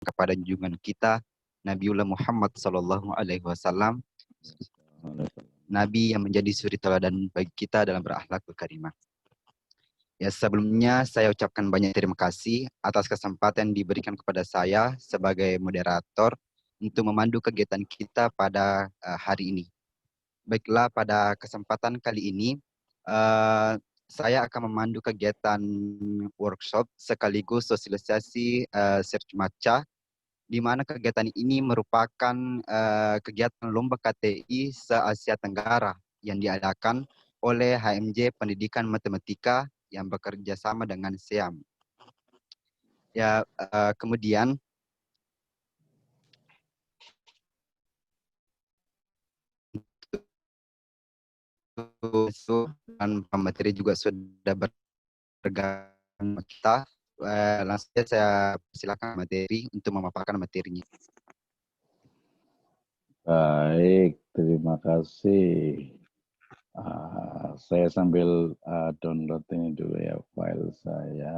kepada junjungan kita Nabiullah Muhammad Sallallahu Alaihi Wasallam, Nabi yang menjadi suri teladan bagi kita dalam berakhlakul karimah. Ya, sebelumnya saya ucapkan banyak terima kasih atas kesempatan yang diberikan kepada saya sebagai moderator untuk memandu kegiatan kita pada hari ini. Baiklah, pada kesempatan kali ini saya akan memandu kegiatan workshop sekaligus sosialisasi Search Matcha, di mana kegiatan ini merupakan kegiatan lomba KTI se-Asia Tenggara yang diadakan oleh HMJ Pendidikan Matematika yang bekerja sama dengan SEAM. Ya, kemudian dan materi juga sudah bergabung kita. Langsung saja saya silakan materi untuk memaparkan materinya. Baik, terima kasih. Saya sambil download ini dulu ya file saya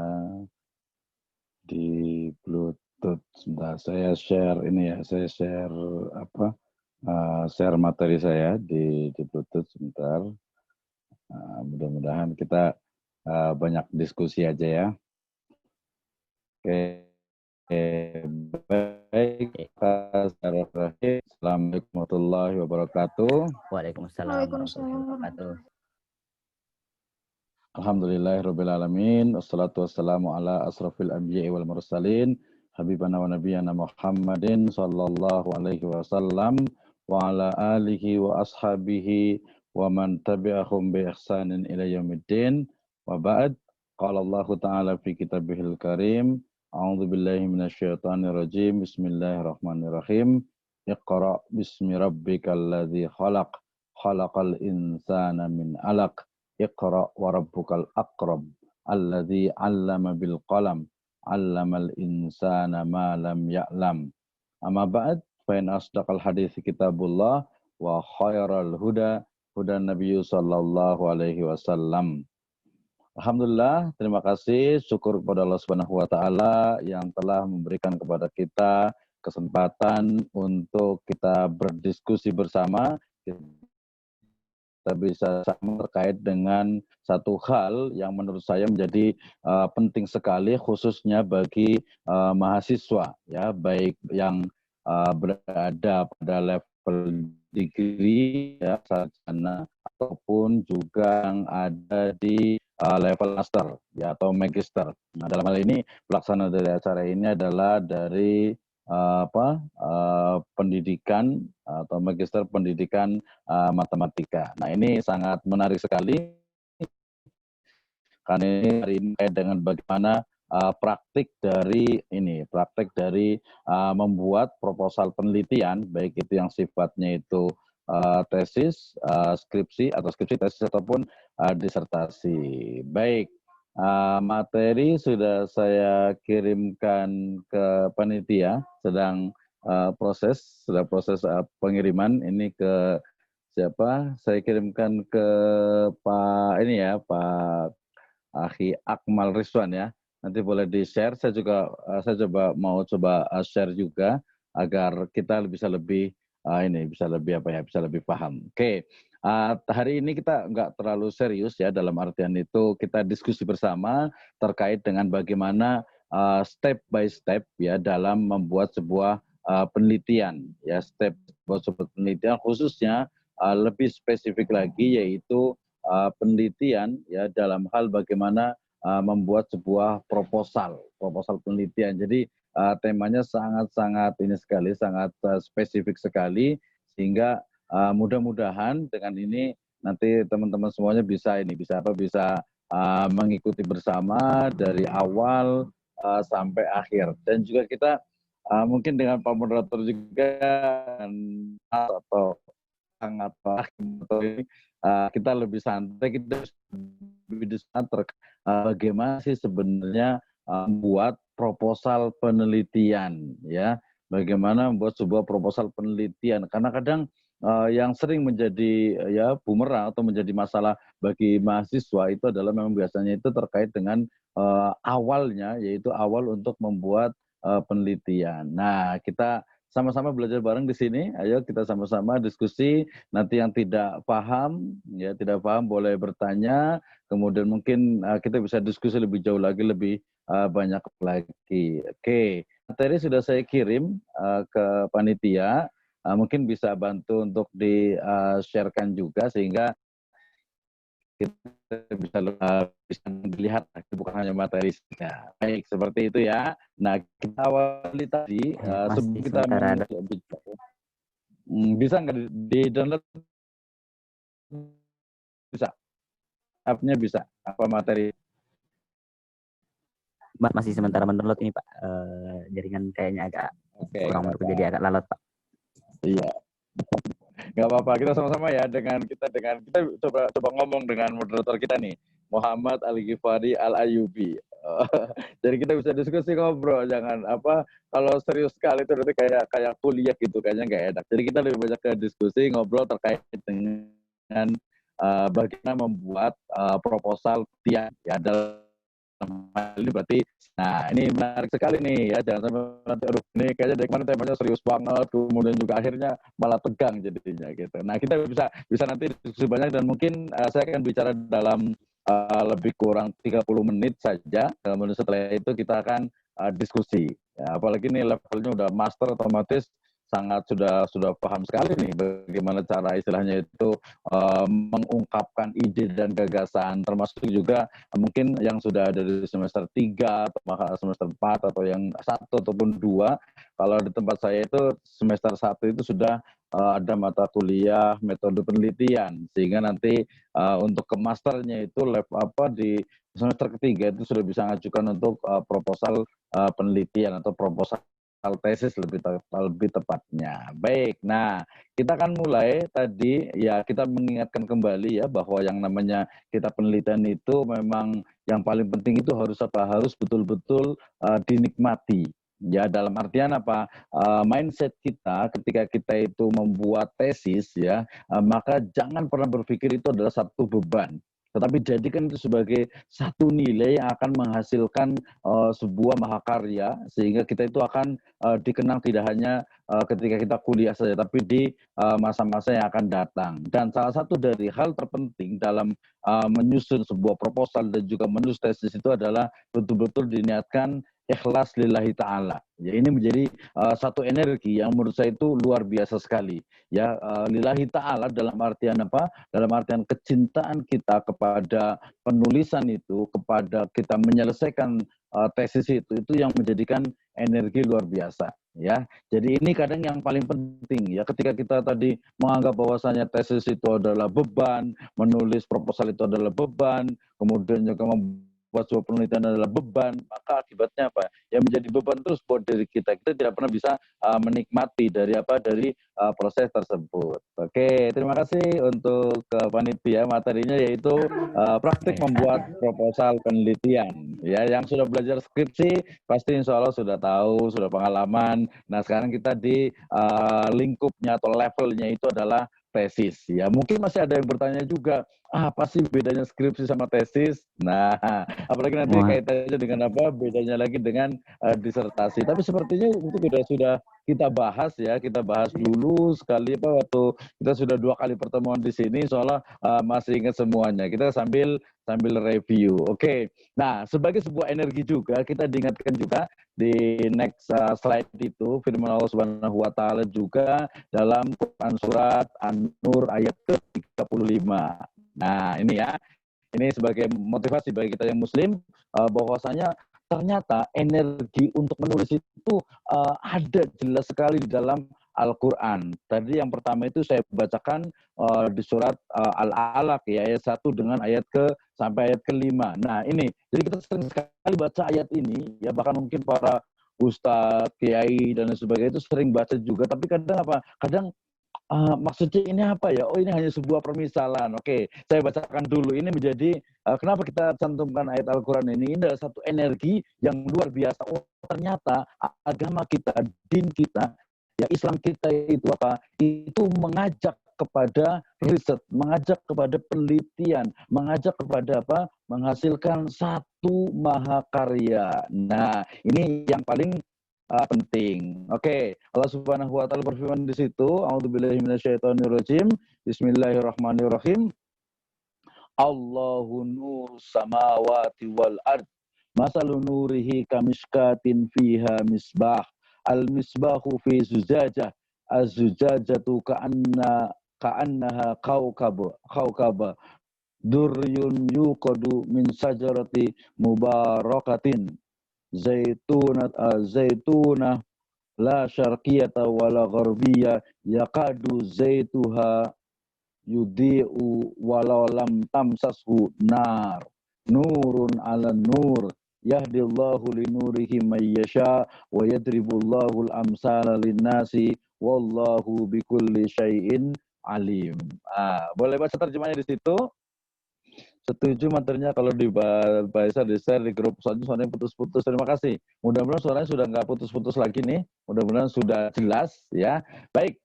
di Bluetooth. Sebentar, saya share ini ya, saya share share materi saya di Bluetooth sebentar. Mudah-mudahan kita banyak diskusi aja ya. Oke. Baik, Assalamualaikum warahmatullahi wabarakatuh. Waalaikumsalam warahmatullahi wabarakatuh. Alhamdulillahirrabbilalamin. Wassalatu wassalamu ala asrafil anbiya'i wal mursalin. Habibana wa nabiyana Muhammadin sallallahu alaihi wasallam. Wa ala alihi wa ashabihi wa man tabi'ahum bi ihsanin ila yaumiddin. Wa ba'd. Qala Allah ta'ala fi kitabihil karim. A'udzu billahi minasyaitonir rajim. Bismillahirrahmanirrahim. Iqra bismi rabbikal ladzi khalaq. Khalaqal insana min 'alaq. Iqra wa rabbukal akram. Alladzi 'allama bil qalam. 'Allamal insana ma lam ya'lam. Amma ba'd, fa in asdaqal hadits kitabullah wa khairal huda hudan nabiyyu sallallahu alaihi wasallam. Alhamdulillah, terima kasih, syukur kepada Allah Subhanahu wa taala yang telah memberikan kepada kita kesempatan untuk kita berdiskusi bersama. Kita bisa sama terkait dengan satu hal yang menurut saya menjadi penting sekali, khususnya bagi mahasiswa, ya, baik yang berada pada level degree, ya, sarjana, ataupun juga yang ada di level master, ya, atau magister. Nah, dalam hal ini pelaksana dari acara ini adalah dari pendidikan atau magister pendidikan matematika. Nah, ini sangat menarik sekali karena hari ini kait dengan bagaimana praktik dari membuat proposal penelitian, baik itu yang sifatnya itu tesis, skripsi tesis ataupun disertasi. Baik. Materi sudah saya kirimkan ke panitia, sedang proses pengiriman ini ke siapa? Saya kirimkan ke Pak Akhi Akmal Rizwan ya. Nanti boleh di-share. Saya mau coba share juga agar kita bisa lebih paham. Oke. Hari ini kita nggak terlalu serius ya, dalam artian itu kita diskusi bersama terkait dengan bagaimana step by step ya dalam membuat sebuah penelitian, ya, penelitian khususnya lebih spesifik lagi, yaitu penelitian ya dalam hal bagaimana membuat sebuah proposal penelitian. Jadi temanya sangat spesifik sekali, sehingga mudah-mudahan dengan ini nanti teman-teman semuanya bisa mengikuti bersama dari awal sampai akhir. Dan juga kita mungkin dengan Pak Moderator juga atau kita lebih santai, kita lebih bagaimana sih sebenarnya membuat proposal penelitian, ya, bagaimana membuat sebuah proposal penelitian, karena kadang yang sering menjadi bumerang atau menjadi masalah bagi mahasiswa itu adalah memang biasanya itu terkait dengan awalnya, yaitu awal untuk membuat penelitian. Nah, kita sama-sama belajar bareng di sini. Ayo kita sama-sama diskusi. Nanti yang tidak paham, ya tidak paham boleh bertanya. Kemudian mungkin kita bisa diskusi lebih jauh lagi, lebih banyak lagi. Oke, materi sudah saya kirim ke panitia. Mungkin bisa bantu untuk di-sharekan juga sehingga kita bisa melihat bukan hanya materi saja. Baik, seperti itu ya. Nah, kita awali tadi sebelum kita bisa nggak di-download? Bisa. App-nya bisa. Apa materi? Masih sementara mendownload ini Pak. Jaringan kayaknya agak kurang mendukung, jadi agak lalot Pak. Iya. Nggak apa-apa, kita sama-sama ya dengan kita coba ngomong dengan moderator kita nih, Muhammad Al-Ghifari Al-Ayubi. Jadi kita bisa diskusi, ngobrol, jangan apa kalau serius sekali itu nanti kayak kuliah gitu, kayaknya nggak enak. Jadi kita lebih banyak ke diskusi, ngobrol terkait dengan bagaimana membuat proposal ya dalam ini berarti. Nah, ini menarik sekali nih ya, jangan sampai nanti aduh ini kayaknya dari kemarin temanya serius banget, kemudian juga akhirnya malah tegang jadinya gitu. Nah, kita bisa nanti diskusi banyak dan mungkin saya akan bicara dalam lebih kurang 30 menit saja. Kemudian setelah itu kita akan diskusi. Ya, apalagi nih levelnya udah master, otomatis sangat sudah paham sekali nih bagaimana cara istilahnya itu mengungkapkan ide dan gagasan, termasuk juga mungkin yang sudah dari semester 3 atau semester 4 atau yang 1 ataupun 2. Kalau di tempat saya itu semester 1 itu sudah ada mata kuliah metode penelitian, sehingga nanti untuk ke masternya itu di semester ketiga itu sudah bisa mengajukan untuk proposal penelitian atau proposal tesis lebih tepatnya. Baik, nah kita akan mulai tadi ya, kita mengingatkan kembali ya bahwa yang namanya kita penelitian itu memang yang paling penting itu harus apa? Harus betul-betul dinikmati. Ya, dalam artian apa? Mindset kita ketika kita itu membuat tesis ya, maka jangan pernah berpikir itu adalah satu beban. Tetapi jadikan itu sebagai satu nilai yang akan menghasilkan sebuah mahakarya, sehingga kita itu akan dikenang tidak hanya ketika kita kuliah saja, tapi di masa-masa yang akan datang. Dan salah satu dari hal terpenting dalam menyusun sebuah proposal dan juga menulis tesis itu adalah betul-betul diniatkan ikhlas lillahi ta'ala. Ya, ini menjadi satu energi yang menurut saya itu luar biasa sekali. Ya, lillahi ta'ala dalam artian apa? Dalam artian kecintaan kita kepada penulisan itu, kepada kita menyelesaikan tesis itu yang menjadikan energi luar biasa. Ya, jadi ini kadang yang paling penting ya, ketika kita tadi menganggap bahwasanya tesis itu adalah beban, menulis proposal itu adalah beban, kemudian juga membuat sebuah penelitian adalah beban, maka akibatnya apa? Ya menjadi beban terus buat diri kita. Kita tidak pernah bisa menikmati dari proses tersebut. Oke, terima kasih untuk panitia. Materinya yaitu praktik membuat proposal penelitian. Ya, yang sudah belajar skripsi pasti insya Allah sudah tahu, sudah pengalaman. Nah, sekarang kita di lingkupnya atau levelnya itu adalah tesis. Ya, mungkin masih ada yang bertanya juga, apa sih bedanya skripsi sama tesis? Nah, apalagi nanti kaitannya dengan apa? Bedanya lagi dengan disertasi. Tapi sepertinya itu sudah kita bahas ya, kita bahas dulu sekali waktu kita sudah 2 kali pertemuan di sini, soalnya masih ingat semuanya. Kita sambil review. Oke. Nah, sebagai sebuah energi juga kita diingatkan juga di next slide itu firman Allah Subhanahu wa taala juga dalam Quran surat An-Nur ayat ke-35. Nah, ini ya. Ini sebagai motivasi bagi kita yang muslim bahwasanya ternyata energi untuk menulis itu ada jelas sekali di dalam Al-Quran. Tadi yang pertama itu saya bacakan di surat Al-Alaq ya, ayat 1 dengan sampai ayat ke-5. Nah, ini jadi kita sering sekali baca ayat ini ya, bahkan mungkin para ustadz, kiai dan sebagainya itu sering baca juga, tapi kadang maksudnya ini apa ya? Oh, ini hanya sebuah permisalan. Oke, saya bacakan dulu. Ini menjadi kenapa kita cantumkan ayat Al-Quran ini? Ini adalah satu energi yang luar biasa. Oh, ternyata agama kita, din kita, ya Islam kita itu apa? Itu mengajak kepada riset, mengajak kepada penelitian, mengajak kepada apa? Menghasilkan satu mahakarya. Nah, ini yang paling penting. Oke, Allah Subhanahu wa taala berfirman di situ, A'udzubillahi minasyaitonirrajim. Bismillahirrahmanirrahim. Allahu nur samawati wal ard. Masalu nurihi kamishkatin fiha misbah. Al misbahu fi zujajah. Az-zujajatu ka'annaha kawkaba. Duryun yuqadu min sajarati mubarakatin. Zaitunah la syarqiyata wala gharbiyah yakadu zaituha yudhi'u walau lam tamsashu nar nurun ala nur yahdillahu linurihi may yasha wa yadribullahu al-amsala linnasi wallahu bikulli syai'in alim. Boleh baca terjemahnya di situ? Setuju materinya kalau dibaca di share di grup, soalnya suaranya putus-putus. Terima kasih. Mudah-mudahan suaranya sudah nggak putus-putus lagi nih. Mudah-mudahan sudah jelas ya. Baik.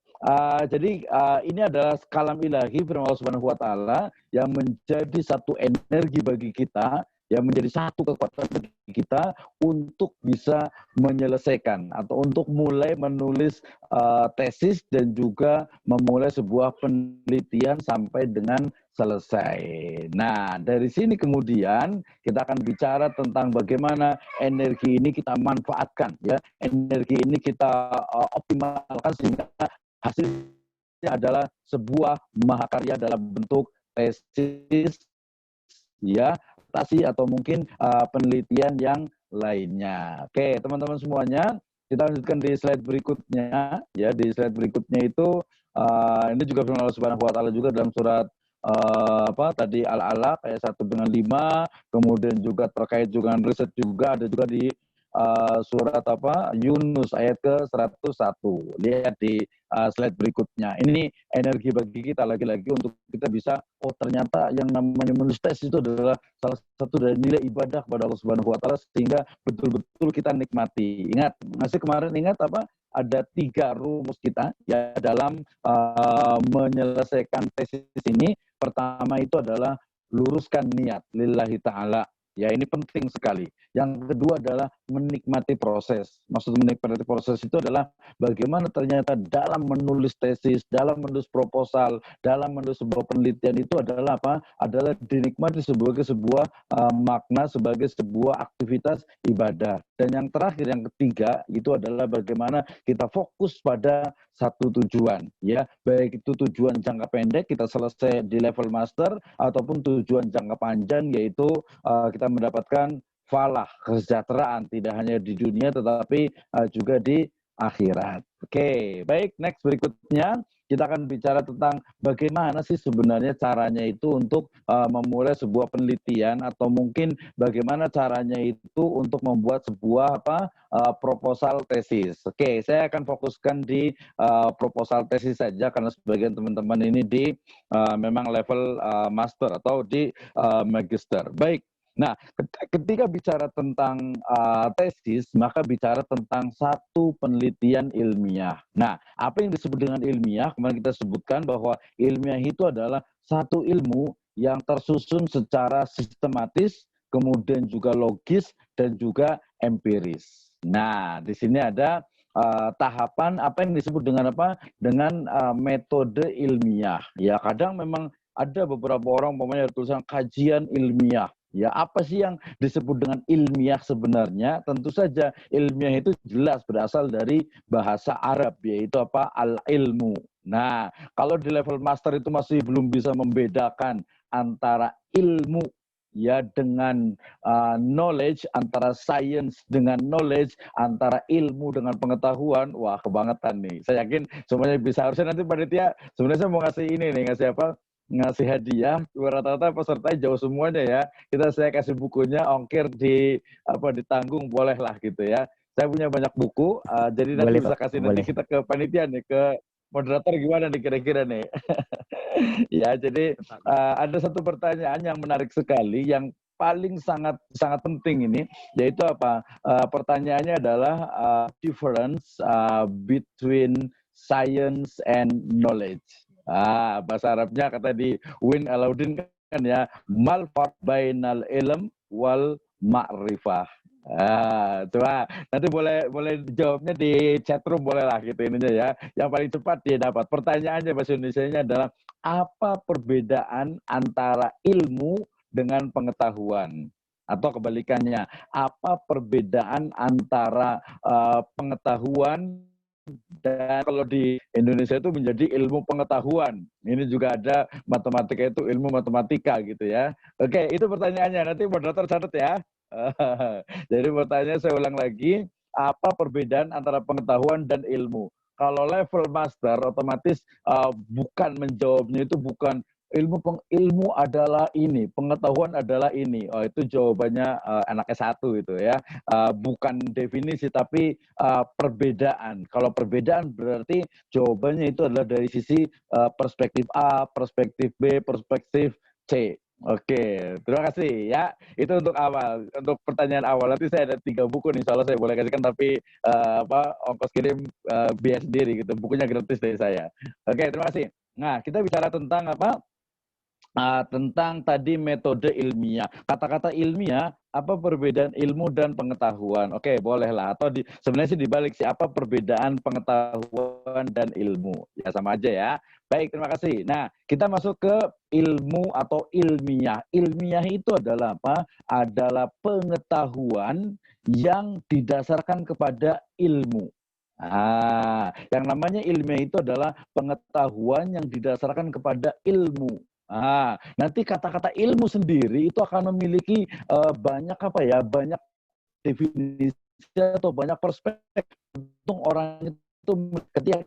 Jadi ini adalah kalam ilahi firman Allah Subhanahu wa taala yang menjadi satu energi bagi kita, yang menjadi satu kekuatan bagi kita untuk bisa menyelesaikan atau untuk mulai menulis tesis dan juga memulai sebuah penelitian sampai dengan selesai. Nah, dari sini kemudian kita akan bicara tentang bagaimana energi ini kita manfaatkan ya. Energi ini kita optimalkan sehingga hasilnya adalah sebuah mahakarya dalam bentuk tesis ya, atau mungkin penelitian yang lainnya. Oke, teman-teman semuanya, kita lanjutkan di slide berikutnya ya. Di slide berikutnya itu ini juga firman Allah Subhanahu wa taala juga dalam surat tadi Al-Alaq ayat 1 dengan 5, kemudian juga terkait juga dengan riset juga ada juga di surat Yunus ayat ke-101. Lihat di slide berikutnya. Ini energi bagi kita lagi-lagi untuk kita bisa, oh ternyata yang namanya menulis tes itu adalah salah satu dari nilai ibadah kepada Allah Subhanahu wa taala sehingga betul-betul kita nikmati. Ingat, masih kemarin ingat ada 3 rumus kita ya dalam menyelesaikan tesis ini. Pertama itu adalah luruskan niat lillahi ta'ala. Ya, ini penting sekali. Yang kedua adalah menikmati proses. Maksud menikmati proses itu adalah bagaimana ternyata dalam menulis tesis, dalam menulis proposal, dalam menulis sebuah penelitian itu adalah apa? Adalah dinikmati sebagai sebuah makna, sebagai sebuah aktivitas ibadah. Dan yang terakhir, yang ketiga, itu adalah bagaimana kita fokus pada satu tujuan. Ya, baik itu tujuan jangka pendek, kita selesai di level master, ataupun tujuan jangka panjang, yaitu kita mendapatkan falah, kesejahteraan, tidak hanya di dunia tetapi juga di akhirat. Oke, baik, next berikutnya kita akan bicara tentang bagaimana sih sebenarnya caranya itu untuk memulai sebuah penelitian atau mungkin bagaimana caranya itu untuk membuat sebuah proposal tesis. Oke, saya akan fokuskan di proposal tesis saja karena sebagian teman-teman ini di memang level master atau di magister. Baik. Nah, ketika bicara tentang tesis, maka bicara tentang satu penelitian ilmiah. Nah, apa yang disebut dengan ilmiah? Kemarin kita sebutkan bahwa ilmiah itu adalah satu ilmu yang tersusun secara sistematis, kemudian juga logis, dan juga empiris. Nah, di sini ada tahapan apa yang disebut dengan apa? Dengan metode ilmiah. Ya, kadang memang ada beberapa orang umpamanya tulisan kajian ilmiah. Ya, apa sih yang disebut dengan ilmiah sebenarnya? Tentu saja ilmiah itu jelas berasal dari bahasa Arab, yaitu apa? Al-ilmu. Nah, kalau di level master itu masih belum bisa membedakan antara ilmu ya dengan knowledge, antara science dengan knowledge, antara ilmu dengan pengetahuan, wah kebangetan nih. Saya yakin semuanya bisa. Harusnya nanti panitia sebenarnya saya mau ngasih ini nih, ngasih hadiah, rata-rata peserta jauh semuanya ya. Saya kasih bukunya, ongkir ditanggung, boleh lah gitu ya. Saya punya banyak buku, jadi nanti bisa kasih nanti kita ke panitia nih, ke moderator gimana nih kira-kira nih. Ya, jadi ada satu pertanyaan yang menarik sekali, yang paling sangat penting ini, yaitu apa? Pertanyaannya adalah difference between science and knowledge. Bahasa Arabnya kata di Win Alauddin kan ya, mal farq bainal ilm wal ma'rifah. Coba nanti boleh jawabnya di chat room boleh lah gitu ininya ya. Yang paling cepat dia dapat. Pertanyaannya bahasa Indonesianya adalah apa perbedaan antara ilmu dengan pengetahuan? Atau kebalikannya, apa perbedaan antara pengetahuan dan kalau di Indonesia itu menjadi ilmu pengetahuan. Ini juga ada matematika itu ilmu matematika gitu ya. Oke, itu pertanyaannya. Nanti moderator catat ya. Jadi pertanyaan saya ulang lagi, apa perbedaan antara pengetahuan dan ilmu? Kalau level master otomatis bukan menjawabnya itu bukan ilmu adalah ini, pengetahuan adalah ini. Oh, itu jawabannya anak S1 itu ya. Bukan definisi tapi perbedaan. Kalau perbedaan berarti jawabannya itu adalah dari sisi perspektif A, perspektif B, perspektif C. Oke, terima kasih ya. Itu untuk awal, untuk pertanyaan awal. Nanti saya ada 3 buku nih, soalnya saya boleh kasihkan tapi ongkos kirim biaya sendiri gitu. Bukunya gratis dari saya. Oke, terima kasih. Nah, kita bicara tentang apa? Tentang tadi metode ilmiah. Kata-kata ilmiah, apa perbedaan ilmu dan pengetahuan? Oke, bolehlah. Atau sebenarnya sih dibalik sih, apa perbedaan pengetahuan dan ilmu? Ya sama aja ya. Baik, terima kasih. Nah, kita masuk ke ilmu atau ilmiah. Ilmiah itu adalah apa? Adalah pengetahuan yang didasarkan kepada ilmu. Yang namanya ilmiah itu adalah pengetahuan yang didasarkan kepada ilmu. Nanti kata-kata ilmu sendiri itu akan memiliki banyak apa ya, banyak definisi atau banyak perspektif untuk orang itu ketika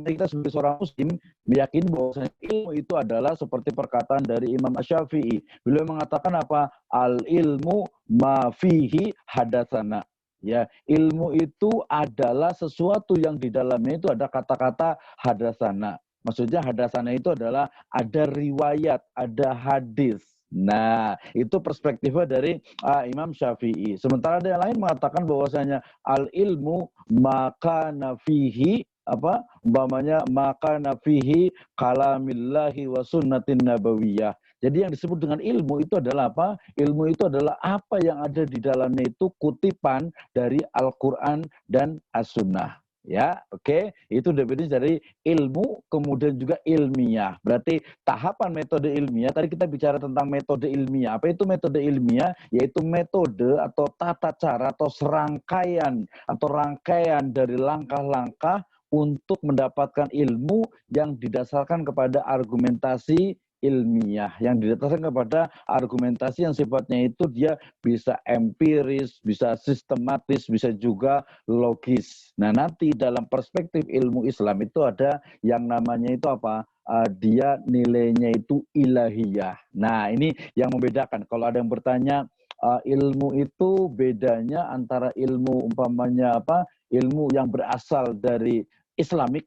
kita sebagai seorang muslim meyakini bahwa ilmu itu adalah seperti perkataan dari Imam Asy-Syafi'i. Beliau mengatakan apa? Al ilmu ma fihi hadatsana. Ya, ilmu itu adalah sesuatu yang di dalamnya itu ada kata-kata hadatsana. Maksudnya hadasana itu adalah ada riwayat, ada hadis. Nah, itu perspektifnya dari Imam Syafi'i. Sementara ada yang lain mengatakan bahwasanya al ilmu maka nafihi apa umpamanya maka nafihi kalamillahi wa sunnatin nabawiyah. Jadi yang disebut dengan ilmu itu adalah apa? Ilmu itu adalah apa yang ada di dalamnya itu kutipan dari Al-Qur'an dan As-Sunnah. Ya, oke. Itu definisi dari ilmu, kemudian juga ilmiah. Berarti tahapan metode ilmiah, tadi kita bicara tentang metode ilmiah. Apa itu metode ilmiah? Yaitu metode atau tata cara atau serangkaian atau rangkaian dari langkah-langkah untuk mendapatkan ilmu yang didasarkan kepada argumentasi ilmiah, yang didasarkan kepada argumentasi yang sifatnya itu dia bisa empiris, bisa sistematis, bisa juga logis. Nah, nanti dalam perspektif ilmu Islam itu ada yang namanya itu apa? Dia nilainya itu ilahiyah. Nah, ini yang membedakan. Kalau ada yang bertanya, ilmu itu bedanya antara ilmu umpamanya apa? Ilmu yang berasal dari Islamic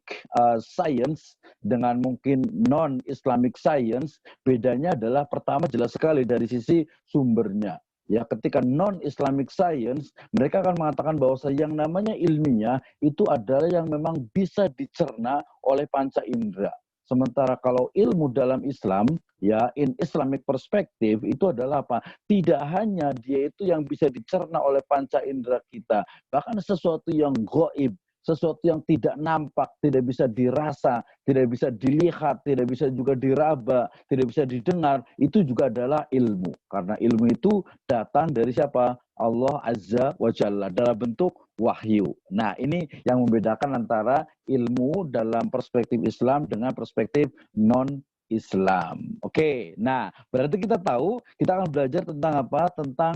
science dengan mungkin non-Islamic science, bedanya adalah pertama jelas sekali dari sisi sumbernya. Ya, ketika non-Islamic science, mereka akan mengatakan bahwa yang namanya ilmiah itu adalah yang memang bisa dicerna oleh panca indera. Sementara kalau ilmu dalam Islam, ya in Islamic perspective itu adalah apa? Tidak hanya dia itu yang bisa dicerna oleh panca indera kita, bahkan sesuatu yang gaib, sesuatu yang tidak nampak, tidak bisa dirasa, tidak bisa dilihat, tidak bisa juga diraba, tidak bisa didengar, itu juga adalah ilmu. Karena ilmu itu datang dari siapa? Allah Azza wa Jalla dalam bentuk wahyu. Nah, ini yang membedakan antara ilmu dalam perspektif Islam dengan perspektif non-Islam. Oke, nah berarti kita tahu, kita akan belajar tentang apa? Tentang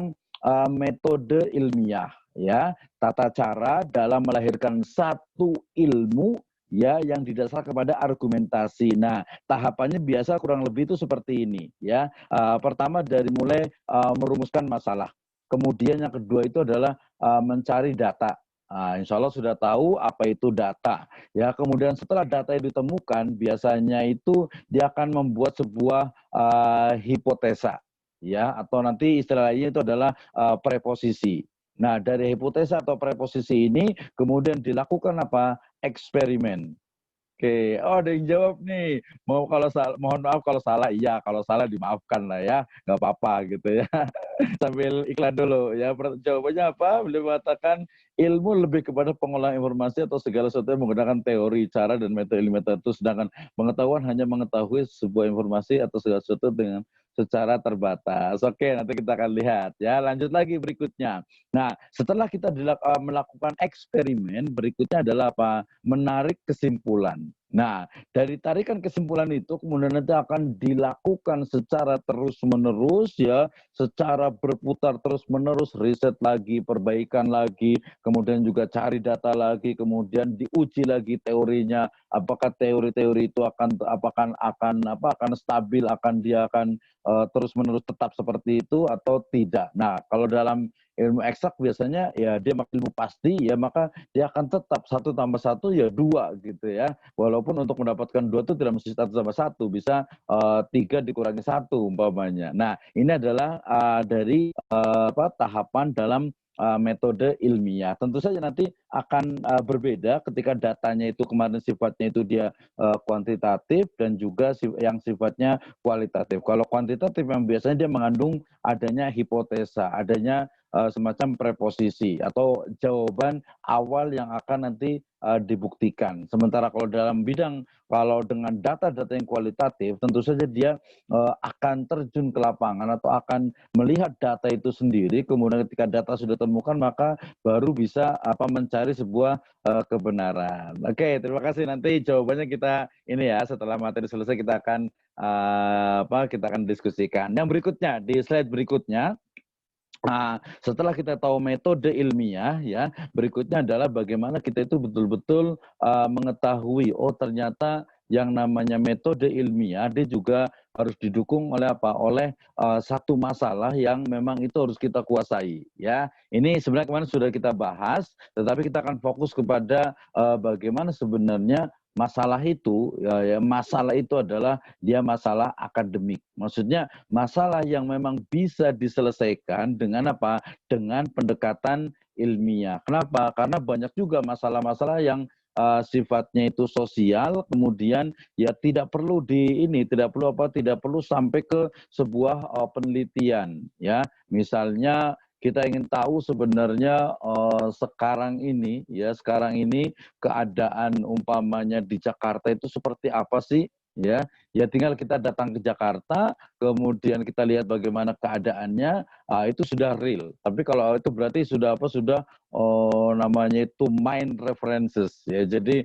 metode ilmiah. Ya, tata cara dalam melahirkan satu ilmu ya yang didasarkan kepada argumentasi. Nah, tahapannya biasa kurang lebih itu seperti ini ya. Pertama dari mulai merumuskan masalah. Kemudian yang kedua itu adalah mencari data. Insya Allah sudah tahu apa itu data. Ya, kemudian setelah data yang ditemukan, biasanya itu dia akan membuat sebuah hipotesa, ya, atau nanti istilah lainnya itu adalah preposisi. Nah, dari hipotesa atau preposisi ini kemudian dilakukan apa? Eksperimen. Oke, oh ada yang jawab nih. Mau kalau salah, mohon maaf kalau salah, iya. Kalau salah dimaafkan lah ya, nggak apa-apa gitu ya. Sambil iklan dulu ya. Jawabannya apa? Beliau mengatakan ilmu lebih kepada pengolahan informasi atau segala sesuatu yang menggunakan teori, cara, dan metode ilmiah tertentu. Sedangkan pengetahuan hanya mengetahui sebuah informasi atau segala sesuatu dengan secara terbatas. Oke, nanti kita akan lihat ya. Lanjut lagi berikutnya. Nah, setelah kita melakukan eksperimen, berikutnya adalah apa? Menarik kesimpulan. Nah, dari tarikan kesimpulan itu kemudian nanti akan dilakukan secara terus-menerus ya, secara berputar terus-menerus, riset lagi, perbaikan lagi, kemudian juga cari data lagi, kemudian diuji lagi teorinya, apakah teori-teori itu akan stabil, dia akan terus-menerus tetap seperti itu atau tidak. Nah, kalau dalam ilmu eksak biasanya ya dia ilmu pasti ya, maka dia akan tetap 1+1 ya 2 gitu ya. Walaupun untuk mendapatkan 2 itu tidak mesti 1+1, bisa 3 dikurangi 1 umpamanya. Nah, ini adalah dari tahapan dalam metode ilmiah. Tentu saja nanti akan berbeda ketika datanya itu kemarin sifatnya itu dia kuantitatif dan juga yang sifatnya kualitatif. Kalau kuantitatif yang biasanya dia mengandung adanya hipotesa, adanya semacam preposisi atau jawaban awal yang akan nanti dibuktikan. Sementara kalau dalam bidang, kalau dengan data-data yang kualitatif, tentu saja dia akan terjun ke lapangan atau akan melihat data itu sendiri, kemudian ketika data sudah ditemukan, maka baru bisa mencari sebuah kebenaran. Oke, terima kasih. Nanti jawabannya kita ini ya, setelah materi selesai kita akan diskusikan. Yang berikutnya, di slide berikutnya, setelah kita tahu metode ilmiah ya, berikutnya adalah bagaimana kita itu betul-betul mengetahui, oh ternyata yang namanya metode ilmiah dia juga harus didukung oleh oleh satu masalah yang memang itu harus kita kuasai ya. Ini sebenarnya kemarin sudah kita bahas, tetapi kita akan fokus kepada bagaimana sebenarnya masalah itu masalah itu adalah dia masalah akademik. Maksudnya masalah yang memang bisa diselesaikan dengan apa? Dengan pendekatan ilmiah. Kenapa? Karena banyak juga masalah-masalah yang sifatnya itu sosial, kemudian ya tidak perlu tidak perlu sampai ke sebuah penelitian ya. Misalnya kita ingin tahu sebenarnya sekarang ini keadaan umpamanya di Jakarta itu seperti apa sih ya. Ya tinggal kita datang ke Jakarta, kemudian kita lihat bagaimana keadaannya, itu sudah real. Tapi kalau itu berarti sudah namanya itu mind references ya. Jadi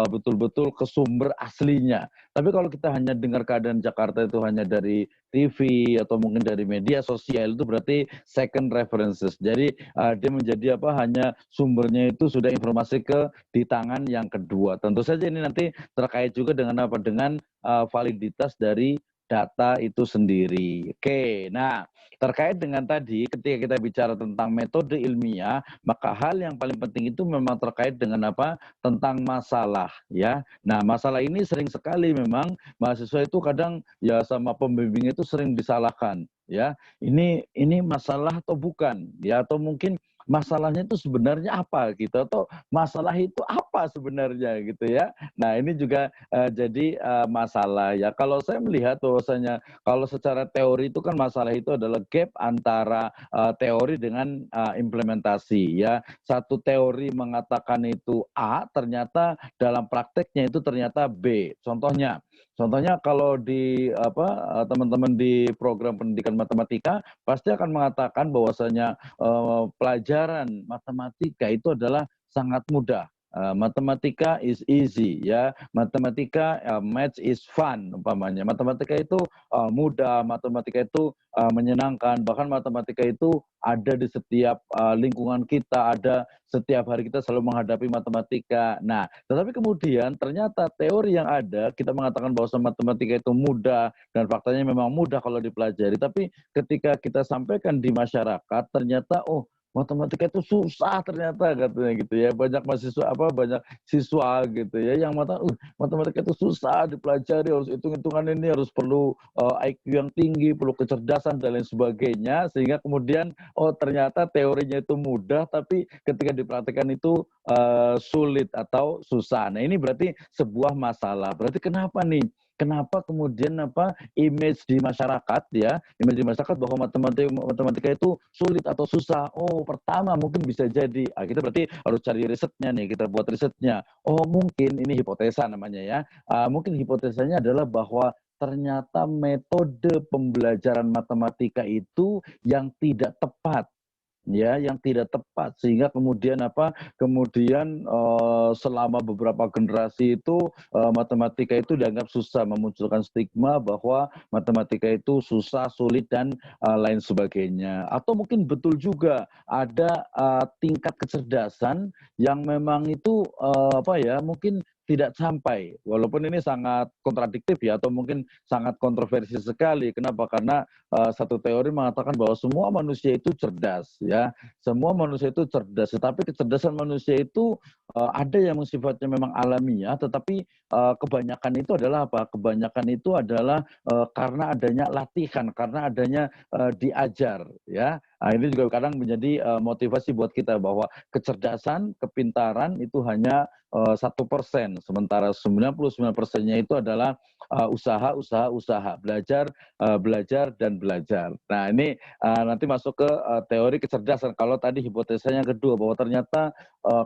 betul-betul ke sumber aslinya. Tapi kalau kita hanya dengar keadaan Jakarta itu hanya dari TV atau mungkin dari media sosial, itu berarti second references. Jadi dia menjadi hanya sumbernya itu sudah informasi di tangan yang kedua. Tentu saja ini nanti terkait juga dengan dengan validitas dari data itu sendiri. Oke, nah terkait dengan tadi ketika kita bicara tentang metode ilmiah, maka hal yang paling penting itu memang terkait dengan tentang masalah ya. Nah, masalah ini sering sekali memang mahasiswa itu kadang ya sama pembimbing itu sering disalahkan ya. Ini masalah atau bukan ya, atau mungkin masalahnya itu sebenarnya apa gitu, atau masalah itu apa sebenarnya gitu ya. Nah, ini juga jadi masalah ya. Kalau saya melihat bahwasanya kalau secara teori itu kan masalah itu adalah gap antara teori dengan implementasi ya. Satu teori mengatakan itu A, ternyata dalam prakteknya itu ternyata B. Contohnya kalau di teman-teman di program pendidikan matematika pasti akan mengatakan bahwasanya pelajaran matematika itu adalah sangat mudah. Matematika is easy ya, matematika maths is fun umpamanya. Matematika itu mudah, matematika itu menyenangkan, bahkan matematika itu ada di setiap lingkungan kita, ada setiap hari kita selalu menghadapi matematika. Nah, tetapi kemudian ternyata teori yang ada kita mengatakan bahwa matematika itu mudah dan faktanya memang mudah kalau dipelajari, tapi ketika kita sampaikan di masyarakat ternyata matematika itu susah ternyata katanya gitu ya. Banyak banyak siswa gitu ya yang matematika itu susah dipelajari, harus hitung-hitungan ini, harus perlu IQ yang tinggi, perlu kecerdasan dan lain sebagainya, sehingga kemudian ternyata teorinya itu mudah tapi ketika dipraktikkan itu sulit atau susah. Nah, ini berarti sebuah masalah. Berarti kenapa nih kenapa kemudian image di masyarakat ya, image di masyarakat bahwa matematika itu sulit atau susah. Oh, pertama mungkin bisa jadi kita berarti harus cari risetnya nih, kita buat risetnya. Oh, mungkin ini hipotesa namanya ya. Mungkin hipotesanya adalah bahwa ternyata metode pembelajaran matematika itu yang tidak tepat, ya, yang tidak tepat, sehingga kemudian selama beberapa generasi itu matematika itu dianggap susah, memunculkan stigma bahwa matematika itu susah, sulit, dan lain sebagainya. Atau mungkin betul juga ada tingkat kecerdasan yang memang itu mungkin tidak sampai, walaupun ini sangat kontradiktif ya, atau mungkin sangat kontroversi sekali. Kenapa? Karena satu teori mengatakan bahwa semua manusia itu cerdas, ya, semua manusia itu cerdas. Tetapi kecerdasan manusia itu ada yang sifatnya memang alamiah, tetapi kebanyakan itu adalah apa? Kebanyakan itu adalah karena adanya latihan, karena adanya diajar, ya. Nah, ini juga kadang menjadi motivasi buat kita bahwa kecerdasan, kepintaran itu hanya 1%, sementara 99%-nya itu adalah usaha, belajar dan belajar. Nah, ini nanti masuk ke teori kecerdasan. Kalau tadi hipotesanya kedua bahwa ternyata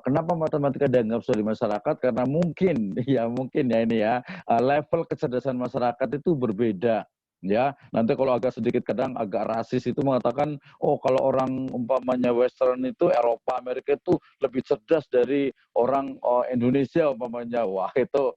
kenapa matematika dianggap sulit di masyarakat, karena mungkin ya ini ya level kecerdasan masyarakat itu berbeda. Ya, nanti kalau agak sedikit kadang agak rasis itu mengatakan, oh kalau orang umpamanya Western itu Eropa, Amerika itu lebih cerdas dari orang Indonesia umpamanya. Wah, itu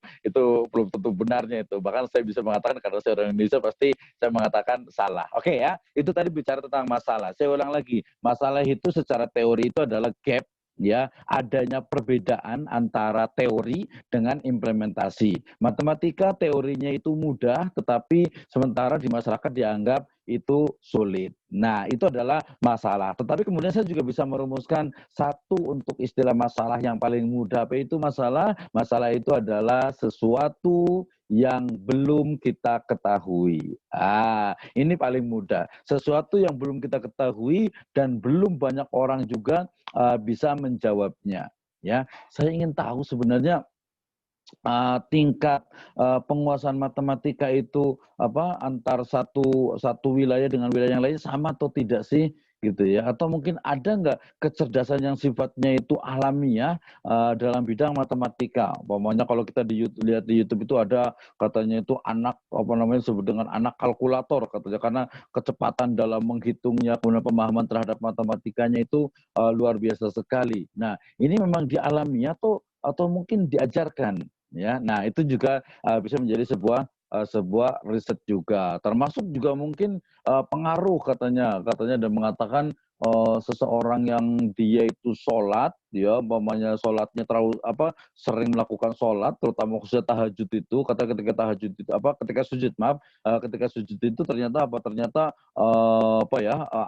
belum tentu benarnya itu. Bahkan saya bisa mengatakan karena saya orang Indonesia pasti saya mengatakan salah. Oke ya, itu tadi bicara tentang masalah. Saya ulang lagi, masalah itu secara teori itu adalah gap, ya, adanya perbedaan antara teori dengan implementasi. Matematika teorinya itu mudah, tetapi sementara di masyarakat dianggap itu sulit. Nah, itu adalah masalah. Tetapi kemudian saya juga bisa merumuskan satu untuk istilah masalah yang paling mudah. Apa itu masalah? Masalah itu adalah sesuatu yang belum kita ketahui. Ini paling mudah. Sesuatu yang belum kita ketahui dan belum banyak orang juga bisa menjawabnya. Ya, saya ingin tahu sebenarnya tingkat penguasaan matematika itu antar satu wilayah dengan wilayah yang lain sama atau tidak sih, gitu ya? Atau mungkin ada nggak kecerdasan yang sifatnya itu alamiah dalam bidang matematika? Umpamanya kalau kita lihat di YouTube itu ada katanya itu anak disebut dengan anak kalkulator katanya, karena kecepatan dalam menghitungnya, kemudian pemahaman terhadap matematikanya itu luar biasa sekali. Nah, ini memang dialami atau mungkin diajarkan, ya. Nah, itu juga bisa menjadi sebuah riset juga, termasuk juga mungkin pengaruh katanya dan mengatakan seseorang yang dia itu sholat, ya umpamanya sholatnya terlalu sering melakukan sholat, terutama khususnya tahajud itu, ketika tahajud itu ketika sujud, ketika sujud itu ternyata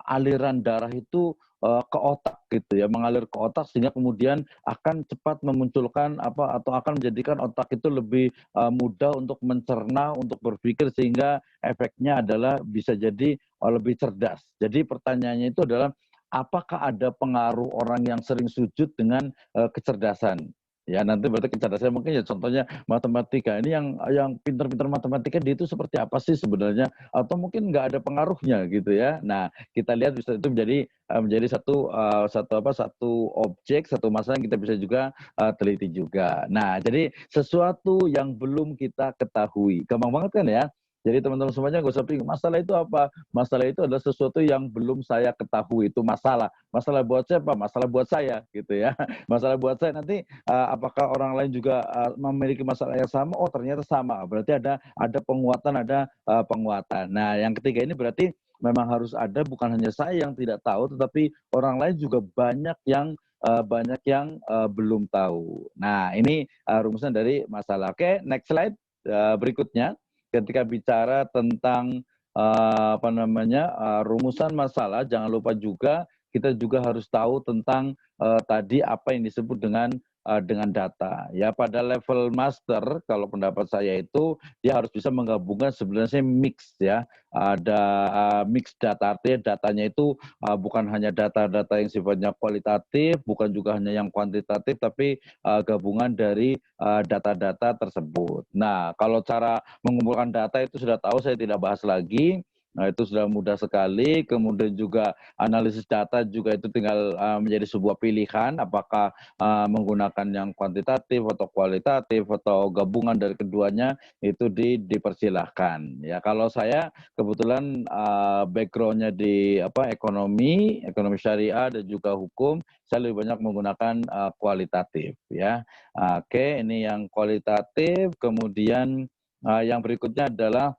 aliran darah itu ke otak, gitu ya, mengalir ke otak, sehingga kemudian akan cepat memunculkan atau akan menjadikan otak itu lebih mudah untuk mencerna, untuk berpikir, sehingga efeknya adalah bisa jadi lebih cerdas. Jadi pertanyaannya itu adalah apakah ada pengaruh orang yang sering sujud dengan kecerdasan? Ya, nanti berarti kecerdasan mungkin ya contohnya matematika. Ini yang pintar-pintar matematika dia itu seperti apa sih sebenarnya? Atau mungkin nggak ada pengaruhnya, gitu ya. Nah, kita lihat bisa itu menjadi satu objek, satu masalah yang kita bisa juga teliti juga. Nah, jadi sesuatu yang belum kita ketahui. Gampang banget kan ya? Jadi teman-teman semuanya nggak usah bingung, masalah itu apa? Masalah itu adalah sesuatu yang belum saya ketahui, itu masalah. Masalah buat siapa? Masalah buat saya, gitu ya. Masalah buat saya, nanti apakah orang lain juga memiliki masalah yang sama? Oh, ternyata sama. Berarti ada penguatan, ada penguatan. Nah, yang ketiga ini berarti memang harus ada, bukan hanya saya yang tidak tahu, tetapi orang lain juga banyak yang belum tahu. Nah, ini rumusan dari masalah. Oke, next slide berikutnya. Ketika bicara tentang rumusan masalah, jangan lupa juga kita juga harus tahu tentang tadi apa yang disebut dengan dengan data. Ya, pada level master kalau pendapat saya itu dia harus bisa menggabungkan sebenarnya mix ya. Ada mix data, artinya datanya itu bukan hanya data-data yang sifatnya kualitatif, bukan juga hanya yang kuantitatif, tapi gabungan dari data-data tersebut. Nah, kalau cara mengumpulkan data itu sudah tahu, saya tidak bahas lagi. Nah, itu sudah mudah sekali. Kemudian juga analisis data juga itu tinggal menjadi sebuah pilihan, apakah menggunakan yang kuantitatif atau kualitatif atau gabungan dari keduanya, itu dipersilahkan. Ya, kalau saya kebetulan backgroundnya di ekonomi syariah dan juga hukum, saya lebih banyak menggunakan kualitatif. Ya, oke, ini yang kualitatif. Kemudian yang berikutnya adalah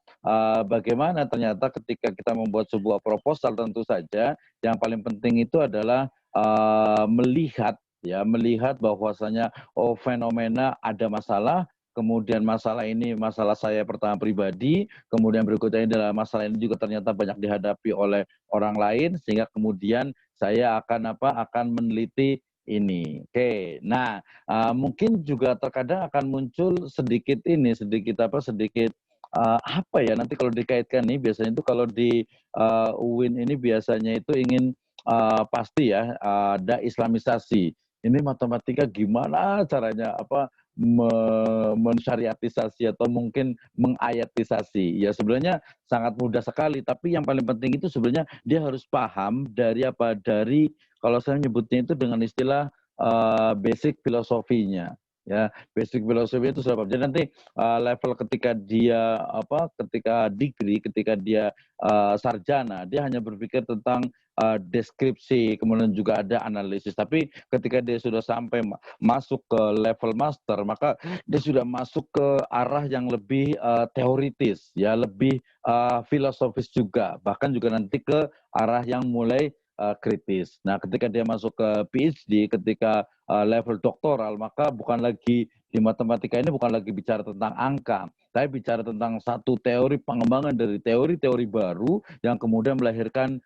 bagaimana ternyata ketika kita membuat sebuah proposal, tentu saja yang paling penting itu adalah melihat bahwasanya fenomena ada masalah, kemudian masalah ini masalah saya pertama pribadi, kemudian berikutnya adalah masalah ini juga ternyata banyak dihadapi oleh orang lain, sehingga kemudian saya akan meneliti ini. Oke, nah mungkin juga terkadang akan muncul sedikit apa ya, nanti kalau dikaitkan nih, biasanya itu kalau di UIN ini biasanya itu ingin pasti ya ada islamisasi. Ini matematika gimana caranya mensyariatisasi atau mungkin mengayatisasi. Ya sebenarnya sangat mudah sekali, tapi yang paling penting itu sebenarnya dia harus paham dari kalau saya menyebutnya itu dengan istilah basic filosofinya. Ya, basic filosofi itu sudah. Jadi nanti level ketika dia ketika degree, ketika dia sarjana, dia hanya berpikir tentang deskripsi, kemudian juga ada analisis. Tapi ketika dia sudah sampai masuk ke level master, maka dia sudah masuk ke arah yang lebih teoritis, ya, lebih filosofis juga, bahkan juga nanti ke arah yang mulai kritis. Nah, ketika dia masuk ke PhD, ketika level doktoral, maka bukan lagi di matematika ini bukan lagi bicara tentang angka, tapi bicara tentang satu teori pengembangan dari teori-teori baru yang kemudian melahirkan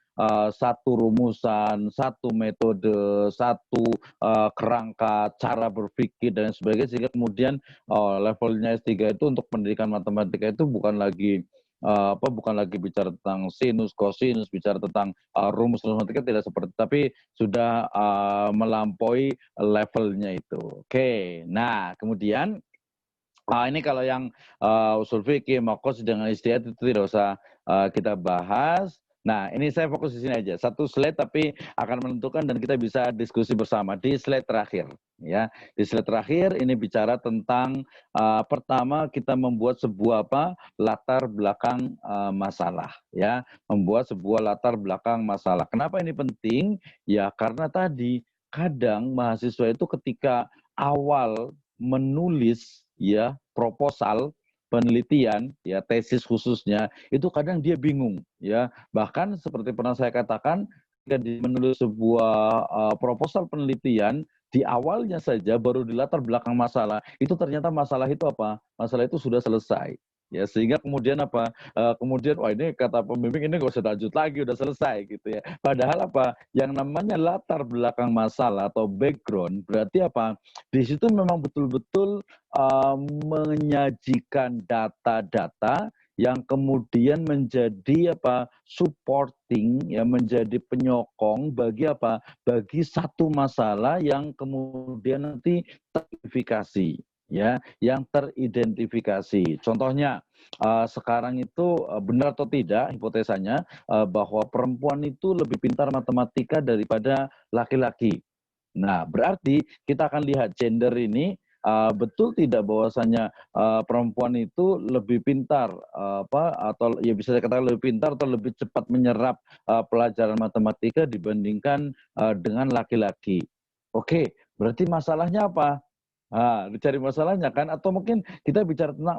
satu rumusan, satu metode, satu kerangka cara berpikir dan sebagainya, sehingga kemudian levelnya S3 itu untuk pendidikan matematika itu bukan lagi bicara tentang sinus, kosinus, bicara tentang rumus matematika, tidak seperti, tapi sudah melampaui levelnya itu. Oke, nah kemudian ini kalau yang usul fikih, maqasid dengan istihad itu tidak usah kita bahas. Nah, ini saya fokus di sini aja. Satu slide tapi akan menentukan dan kita bisa diskusi bersama di slide terakhir. Ya, di slide terakhir ini bicara tentang pertama kita membuat sebuah latar belakang masalah. Ya, membuat sebuah latar belakang masalah. Kenapa ini penting? Ya, karena tadi kadang mahasiswa itu ketika awal menulis ya proposal penelitian ya tesis khususnya, itu kadang dia bingung ya, bahkan seperti pernah saya katakan ketika dia menulis sebuah proposal penelitian, di awalnya saja baru di latar belakang masalah itu ternyata masalah itu sudah selesai ya, sehingga kemudian kemudian wah, ini kata pembimbing ini nggak usah lanjut lagi, udah selesai gitu ya, padahal yang namanya latar belakang masalah atau background berarti di situ memang betul-betul menyajikan data-data yang kemudian menjadi supporting ya, menjadi penyokong bagi satu masalah yang kemudian nanti teridentifikasi ya, yang teridentifikasi. Contohnya sekarang itu benar atau tidak hipotesanya bahwa perempuan itu lebih pintar matematika daripada laki-laki. Nah, berarti kita akan lihat gender ini betul tidak bahwasanya perempuan itu lebih pintar atau ya bisa dikatakan lebih pintar atau lebih cepat menyerap pelajaran matematika dibandingkan dengan laki-laki. Oke, berarti masalahnya apa? Nah, dicari masalahnya kan, atau mungkin kita bicara tentang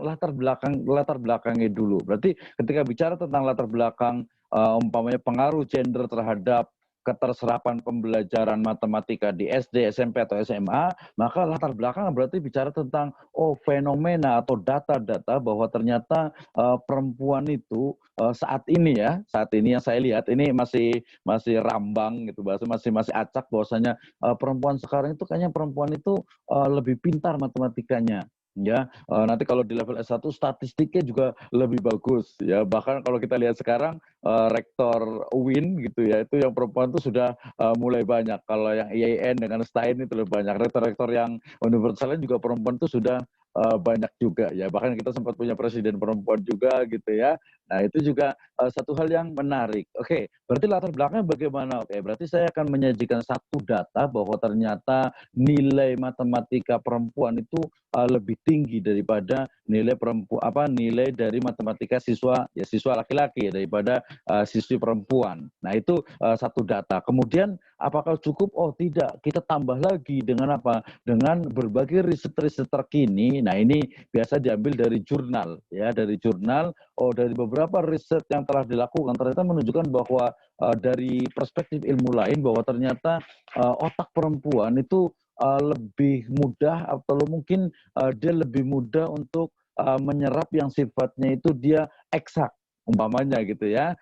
latar belakangnya dulu. Berarti ketika bicara tentang latar belakang umpamanya pengaruh gender terhadap keterserapan pembelajaran matematika di SD, SMP, atau SMA, maka latar belakang berarti bicara tentang fenomena atau data-data bahwa ternyata perempuan itu saat ini yang saya lihat ini masih rambang gitu, bahasa masih acak bahwasanya perempuan sekarang itu kayaknya perempuan itu lebih pintar matematikanya. Ya, nanti kalau di level S1 statistiknya juga lebih bagus ya. Bahkan kalau kita lihat sekarang rektor UIN gitu ya, itu yang perempuan itu sudah mulai banyak. Kalau yang IAIN dengan STAIN itu lebih banyak. Rektor-rektor yang universitas lain juga perempuan itu sudah banyak juga ya. Bahkan kita sempat punya presiden perempuan juga gitu ya. Nah, itu juga satu hal yang menarik. Oke, berarti latar belakangnya bagaimana? Oke, berarti saya akan menyajikan satu data bahwa ternyata nilai matematika perempuan itu lebih tinggi daripada nilai dari matematika siswa laki-laki daripada siswi perempuan. Nah, itu satu data. Kemudian apakah cukup? Oh, tidak. Kita tambah lagi dengan apa? Dengan berbagai riset-riset terkini. Nah, ini biasa diambil dari jurnal ya, dari jurnal. Dari beberapa riset yang telah dilakukan ternyata menunjukkan bahwa dari perspektif ilmu lain bahwa ternyata otak perempuan itu lebih mudah atau mungkin dia lebih mudah untuk menyerap yang sifatnya itu dia eksak umpamanya gitu ya.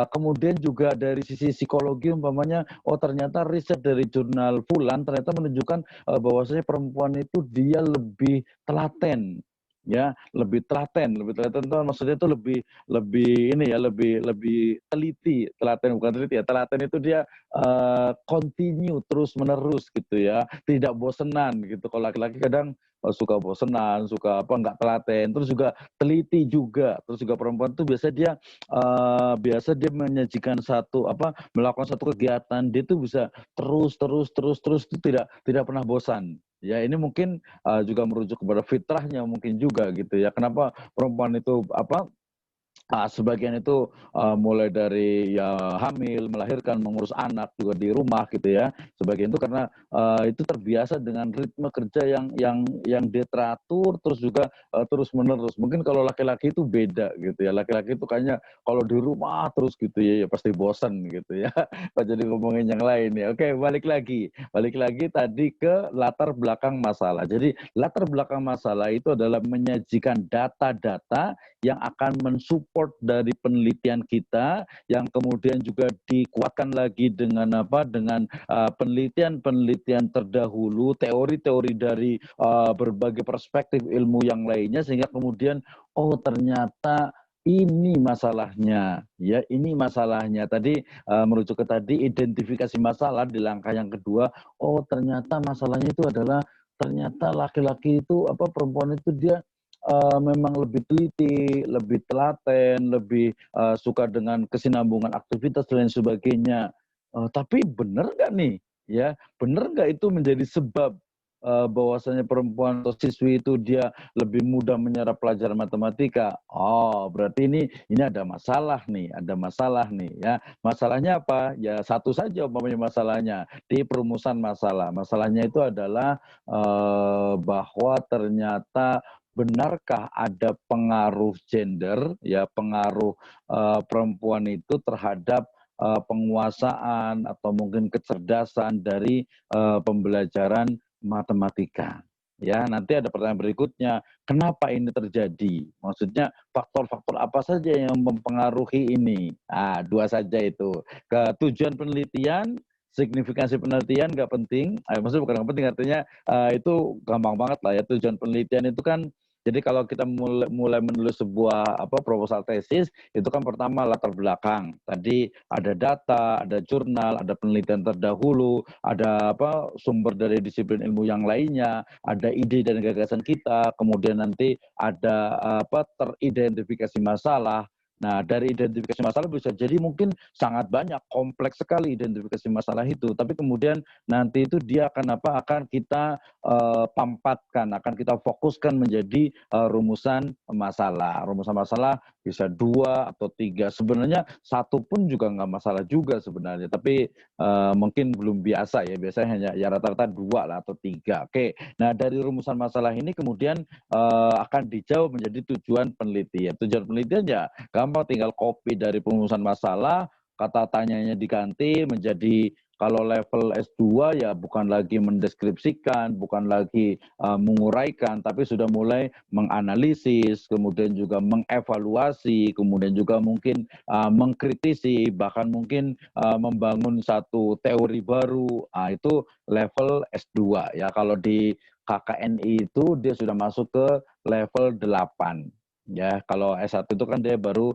Kemudian juga dari sisi psikologi umpamanya, ternyata riset dari jurnal Fulan ternyata menunjukkan bahwasanya perempuan itu dia lebih telaten. Ya, lebih telaten itu maksudnya itu lebih teliti, telaten bukan teliti ya, telaten itu dia continue terus menerus gitu ya, tidak bosenan gitu. Kalau laki-laki kadang suka bosenan, suka nggak telaten, terus juga teliti juga, terus juga perempuan tuh biasa dia menyajikan melakukan satu kegiatan, dia tuh bisa terus itu tidak pernah bosan. Ya, ini mungkin juga merujuk kepada fitrahnya mungkin juga gitu ya. Kenapa perempuan itu sebagian itu mulai dari ya hamil, melahirkan, mengurus anak juga di rumah gitu ya. Sebagian itu karena itu terbiasa dengan ritme kerja yang dia teratur, terus juga terus menerus. Mungkin kalau laki-laki itu beda gitu ya. Laki-laki itu kayaknya kalau di rumah terus gitu ya, ya pasti bosan gitu ya. Jadi ngomongin yang lain ya. Oke, balik lagi tadi ke latar belakang masalah. Jadi latar belakang masalah itu adalah menyajikan data-data yang akan mensupport dari penelitian kita, yang kemudian juga dikuatkan lagi dengan penelitian-penelitian terdahulu, teori-teori dari berbagai perspektif ilmu yang lainnya, sehingga kemudian ternyata ini masalahnya ya, ini masalahnya. Tadi merujuk ke tadi identifikasi masalah di langkah yang kedua. Ternyata masalahnya itu adalah ternyata laki-laki itu perempuan itu dia memang lebih teliti, lebih telaten, lebih suka dengan kesinambungan aktivitas dan lain sebagainya. Tapi benar nggak nih? Ya, benar nggak itu menjadi sebab bahwasanya perempuan atau siswi itu dia lebih mudah menyerap pelajaran matematika? Berarti ini ada masalah nih, ya. Masalahnya apa? Ya satu saja umpamanya masalahnya di perumusan masalah. Masalahnya itu adalah bahwa ternyata benarkah ada pengaruh gender, ya pengaruh perempuan itu terhadap penguasaan atau mungkin kecerdasan dari pembelajaran matematika. Ya, nanti ada pertanyaan berikutnya, kenapa ini terjadi? Maksudnya faktor-faktor apa saja yang mempengaruhi ini? Dua saja itu. Tujuan penelitian, signifikansi penelitian nggak penting. Maksudnya bukan nggak penting, artinya itu gampang banget lah ya. Tujuan penelitian itu kan, jadi kalau kita mulai menulis sebuah proposal tesis, itu kan pertama latar belakang. Tadi ada data, ada jurnal, ada penelitian terdahulu, ada sumber dari disiplin ilmu yang lainnya, ada ide dan gagasan kita, kemudian nanti ada teridentifikasi masalah. Nah, dari identifikasi masalah bisa jadi mungkin sangat banyak, kompleks sekali identifikasi masalah itu. Tapi kemudian nanti itu dia akan kita pampatkan, akan kita fokuskan menjadi rumusan masalah. Rumusan masalah bisa 2 atau 3. Sebenarnya 1 pun juga nggak masalah juga sebenarnya. Tapi mungkin belum biasa ya. Biasanya hanya ya rata-rata 2 lah atau 3. Oke. Nah, dari rumusan masalah ini kemudian akan dijawab menjadi tujuan penelitian. Tujuan penelitian ya gampang, tinggal copy dari perumusan masalah, kata tanyanya diganti menjadi kalau level S2 ya bukan lagi mendeskripsikan, bukan lagi menguraikan, tapi sudah mulai menganalisis, kemudian juga mengevaluasi, kemudian juga mungkin mengkritisi, bahkan mungkin membangun satu teori baru. Itu level S2 ya. Kalau di KKNI itu dia sudah masuk ke level 8. Ya, kalau S1 itu kan dia baru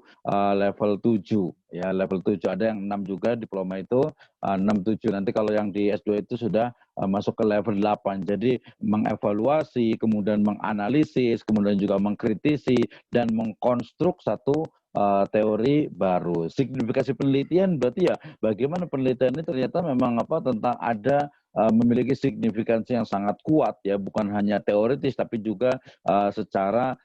level 7. Ya, level 7 ada yang 6 juga diploma itu 6 7. Nanti kalau yang di S2 itu sudah masuk ke level 8. Jadi mengevaluasi, kemudian menganalisis, kemudian juga mengkritisi dan mengkonstruk satu teori baru. Signifikasi penelitian berarti ya bagaimana penelitian ini ternyata memang tentang ada memiliki signifikansi yang sangat kuat ya, bukan hanya teoritis tapi juga secara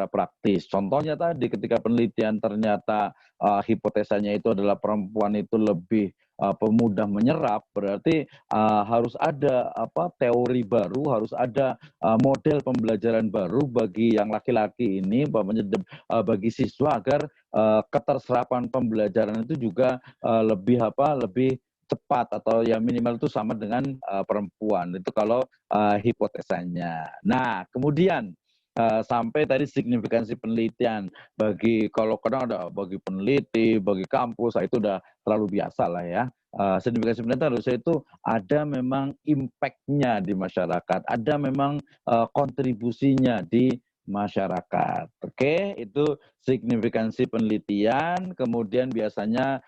praktis. Contohnya tadi ketika penelitian ternyata hipotesanya itu adalah perempuan itu lebih pemudah menyerap, berarti harus ada teori baru, harus ada model pembelajaran baru bagi yang laki-laki ini, bagi siswa agar keterserapan pembelajaran itu juga lebih cepat atau ya minimal itu sama dengan perempuan. Itu kalau hipotesanya. Nah, kemudian sampai tadi signifikansi penelitian kalau kadang ada bagi peneliti, bagi kampus, itu udah terlalu biasa lah ya. Signifikansi penelitian harusnya itu ada memang impact-nya di masyarakat, ada memang kontribusinya di masyarakat. Oke, itu signifikansi penelitian. Kemudian biasanya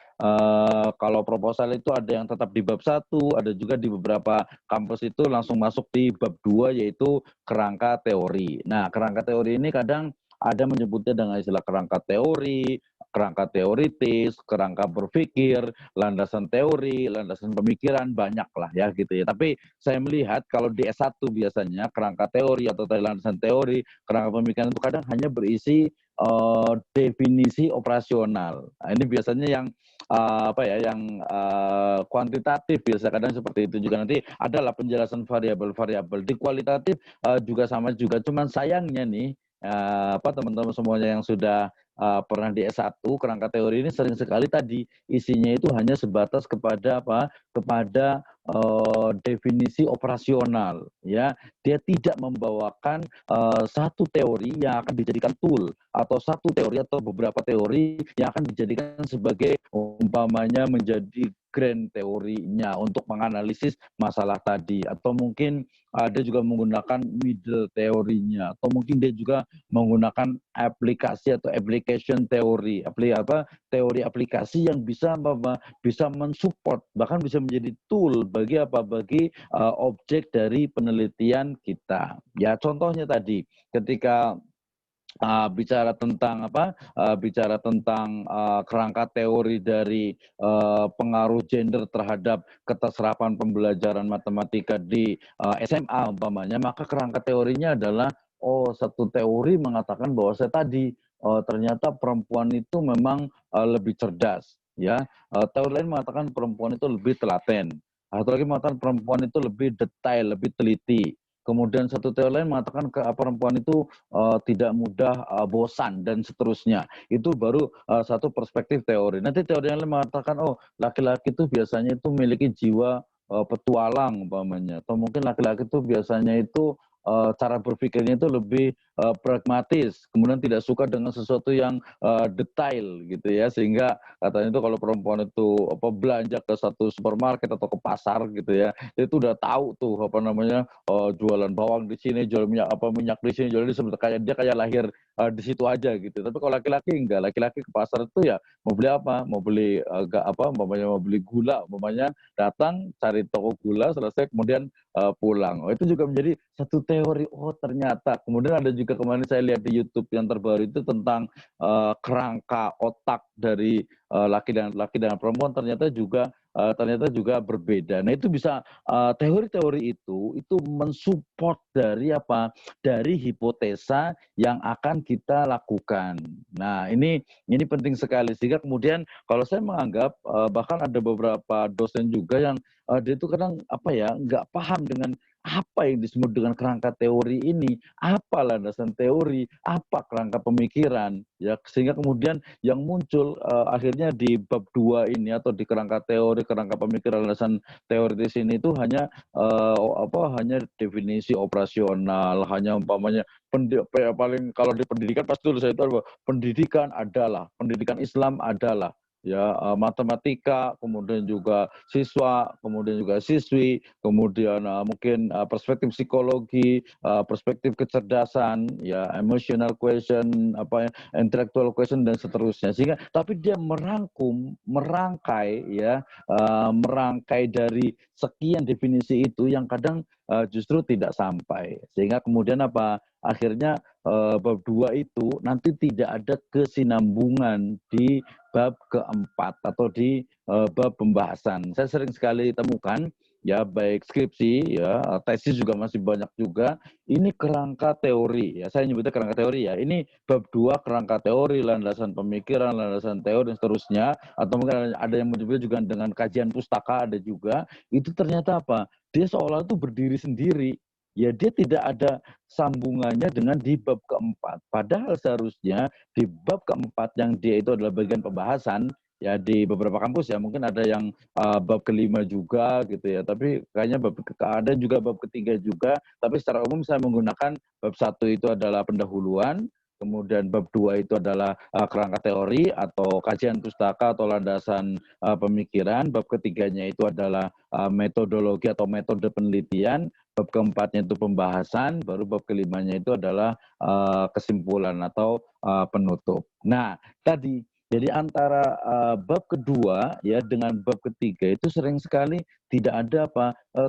kalau proposal itu ada yang tetap di bab 1, ada juga di beberapa kampus itu langsung masuk di bab 2 yaitu kerangka teori. Nah, kerangka teori ini kadang ada menyebutnya dengan istilah kerangka teori, kerangka teoritis, kerangka berpikir, landasan teori, landasan pemikiran, banyak lah ya gitu ya. Tapi saya melihat kalau di S1 biasanya kerangka teori atau landasan teori, kerangka pemikiran itu kadang hanya berisi definisi operasional. Nah, ini biasanya yang kuantitatif, biasa kadang seperti itu juga. Nanti adalah penjelasan variabel-variabel. Di kualitatif juga sama juga. Cuman sayangnya nih teman-teman semuanya yang sudah pernah di S1, kerangka teori ini sering sekali tadi isinya itu hanya sebatas kepada kepada definisi operasional ya. Dia tidak membawakan satu teori yang akan dijadikan tool atau satu teori atau beberapa teori yang akan dijadikan sebagai umpamanya menjadi grand teorinya untuk menganalisis masalah tadi, atau mungkin dia juga menggunakan middle teorinya, atau mungkin dia juga menggunakan aplikasi atau application teori, teori aplikasi yang bisa mensupport, bahkan bisa menjadi tool bagi objek dari penelitian kita. Ya, contohnya tadi ketika bicara tentang kerangka teori dari pengaruh gender terhadap keterserapan pembelajaran matematika di SMA umpamanya, maka kerangka teorinya adalah satu teori mengatakan bahwa saya tadi ternyata perempuan itu memang lebih cerdas ya. Teori lain mengatakan perempuan itu lebih telaten, atau lagi mengatakan perempuan itu lebih detail, lebih teliti. Kemudian satu teori lain mengatakan perempuan itu tidak mudah bosan dan seterusnya. Itu baru satu perspektif teori. Nanti teori yang lain mengatakan laki-laki itu biasanya itu memiliki jiwa petualang umpamanya, atau mungkin laki-laki itu biasanya itu cara berpikirnya itu lebih pragmatis, kemudian tidak suka dengan sesuatu yang detail gitu ya, sehingga katanya itu kalau perempuan itu belanja ke satu supermarket atau ke pasar gitu ya, itu udah tahu tuh jualan bawang di sini, jual minyak di sini, jual di sini, kayak dia kayak lahir di situ aja gitu. Tapi kalau laki-laki enggak, laki-laki ke pasar itu ya mau beli apa? Mau beli mau beli gula, umpamanya datang cari toko gula, selesai kemudian pulang. Itu juga menjadi satu teori. Ternyata. Kemudian ada juga kemarin saya lihat di YouTube yang terbaru itu tentang kerangka otak dari laki dan perempuan ternyata juga berbeda. Nah, itu bisa teori-teori itu mensupport dari hipotesa yang akan kita lakukan. Nah, ini penting sekali, sehingga kemudian kalau saya menganggap bahkan ada beberapa dosen juga yang dia itu kadang nggak paham dengan apa yang disebut dengan kerangka teori ini, apa landasan teori, apa kerangka pemikiran, ya sehingga kemudian yang muncul akhirnya di bab 2 ini atau di kerangka teori, kerangka pemikiran, landasan teori di sini itu hanya hanya definisi operasional, hanya umpamanya paling kalau di pendidikan pasti tulis itu pendidikan adalah, pendidikan Islam adalah, ya matematika, kemudian juga siswa, kemudian juga siswi, kemudian mungkin perspektif psikologi, perspektif kecerdasan, ya emotional question, intellectual question dan seterusnya. Sehingga tapi dia merangkai ya, merangkai dari sekian definisi itu yang kadang justru tidak sampai. Sehingga kemudian akhirnya bab 2 itu nanti tidak ada kesinambungan di bab keempat atau di bab pembahasan. Saya sering sekali temukan ya, baik skripsi ya, tesis juga masih banyak juga. Ini kerangka teori ya, saya nyebutnya kerangka teori ya. Ini bab 2 kerangka teori, landasan pemikiran, landasan teori dan seterusnya, atau mungkin ada yang menyebut juga dengan kajian pustaka ada juga. Itu ternyata dia seolah itu berdiri sendiri. Ya dia tidak ada sambungannya dengan di bab keempat. Padahal seharusnya di bab keempat yang dia itu adalah bagian pembahasan, ya di beberapa kampus ya mungkin ada yang bab kelima juga gitu ya, tapi kayaknya ada juga bab ketiga juga, tapi secara umum saya menggunakan bab 1 itu adalah pendahuluan, kemudian bab 2 itu adalah kerangka teori atau kajian pustaka atau landasan pemikiran, bab ketiganya itu adalah metodologi atau metode penelitian, bab keempatnya itu pembahasan, baru bab kelimanya itu adalah kesimpulan atau penutup. Nah, tadi jadi antara bab kedua ya dengan bab ketiga itu sering sekali tidak ada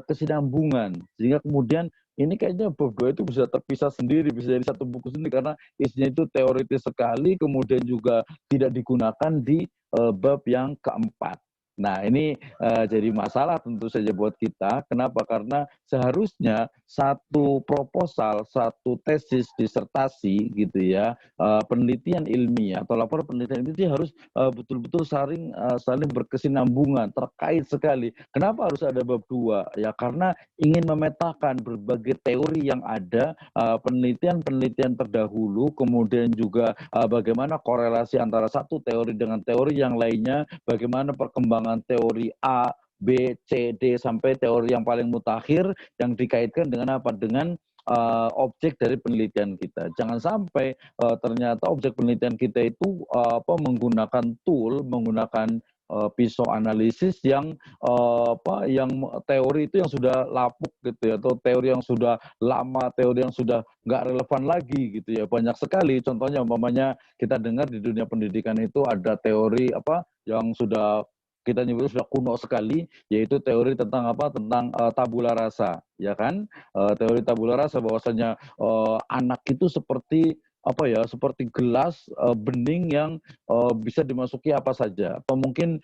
kesinambungan, sehingga kemudian ini kayaknya bab 2 itu bisa terpisah sendiri, bisa jadi satu buku sendiri karena isinya itu teoritis sekali, kemudian juga tidak digunakan di bab yang keempat. Nah, ini jadi masalah tentu saja buat kita. Kenapa? Karena seharusnya satu proposal, satu tesis, disertasi gitu ya, penelitian ilmiah atau laporan penelitian itu dia harus betul-betul saling berkesinambungan, terkait sekali. Kenapa harus ada bab 2? Ya karena ingin memetakan berbagai teori yang ada, penelitian-penelitian terdahulu, kemudian juga bagaimana korelasi antara satu teori dengan teori yang lainnya, bagaimana perkembangan teori A, B, C, D sampai teori yang paling mutakhir yang dikaitkan dengan Dengan objek dari penelitian kita. Jangan sampai ternyata objek penelitian kita itu menggunakan tool, menggunakan pisau analisis yang yang teori itu yang sudah lapuk gitu ya, atau teori yang sudah lama, teori yang sudah nggak relevan lagi gitu ya. Banyak sekali contohnya umpamanya kita dengar di dunia pendidikan itu ada teori yang sudah kita nyebut sudah kuno sekali, yaitu teori tentang tentang tabula rasa, ya kan? Teori tabula rasa bahwasanya anak itu seperti seperti gelas bening yang bisa dimasuki apa saja, atau mungkin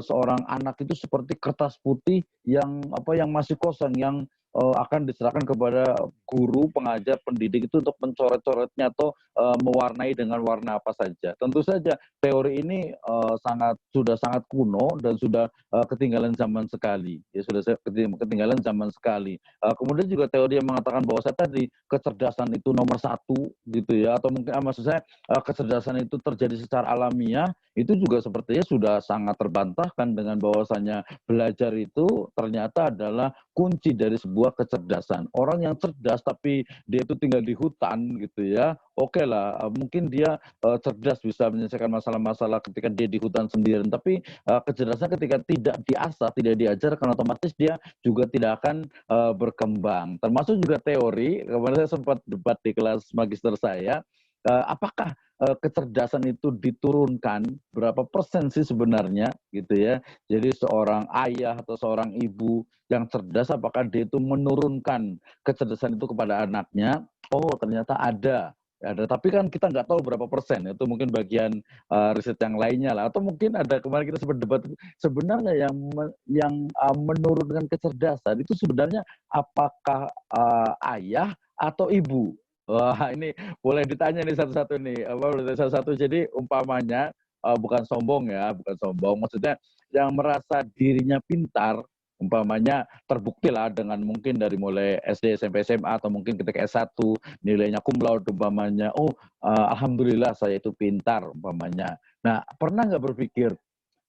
seorang anak itu seperti kertas putih yang yang masih kosong, yang akan diserahkan kepada guru, pengajar, pendidik itu untuk mencoret-coretnya atau mewarnai dengan warna apa saja. Tentu saja teori ini sudah sangat kuno dan sudah ketinggalan zaman sekali. Ya sudah ketinggalan zaman sekali. Kemudian juga teori yang mengatakan bahwa saya tadi kecerdasan itu nomor 1 gitu ya, atau mungkin maksud saya kecerdasan itu terjadi secara alamiah, itu juga sepertinya sudah sangat terbantahkan dengan bahwasanya belajar itu ternyata adalah kunci dari sebuah kecerdasan. Orang yang cerdas tapi dia itu tinggal di hutan gitu ya, oke lah, mungkin dia cerdas bisa menyelesaikan masalah-masalah ketika dia di hutan sendirian, tapi kecerdasan ketika tidak diasah, tidak diajarkan, otomatis dia juga tidak akan berkembang. Termasuk juga teori, kemarin saya sempat debat di kelas magister saya, apakah kecerdasan itu diturunkan berapa persen sih sebenarnya gitu ya. Jadi seorang ayah atau seorang ibu yang cerdas, apakah dia itu menurunkan kecerdasan itu kepada anaknya? Oh ternyata ada. Tapi kan kita nggak tahu berapa persen, itu mungkin bagian riset yang lainnya lah. Atau mungkin ada kemarin kita sempat debat, sebenarnya yang menurunkan kecerdasan itu sebenarnya apakah ayah atau ibu? Wah ini boleh ditanya nih satu-satu nih, satu-satu. Jadi umpamanya bukan sombong ya, bukan sombong. Maksudnya yang merasa dirinya pintar Umpamanya terbukti lah dengan mungkin dari mulai SD, SMP, SMA, atau mungkin ketika S1 nilainya cum laude umpamanya, alhamdulillah saya itu pintar umpamanya. Nah, pernah nggak berpikir,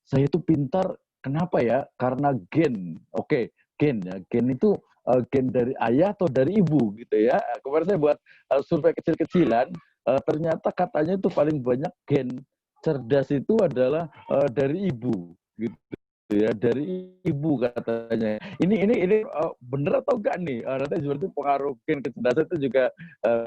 saya itu pintar kenapa ya? Karena gen. Oke, gen ya. Gen itu gen dari ayah atau dari ibu gitu ya. Kemarin saya buat survei kecil-kecilan, ternyata katanya itu paling banyak gen cerdas itu adalah dari ibu gitu ya, dari ibu katanya. Ini benar atau enggak nih? Nanti seperti pengaruh gen kecerdasan itu juga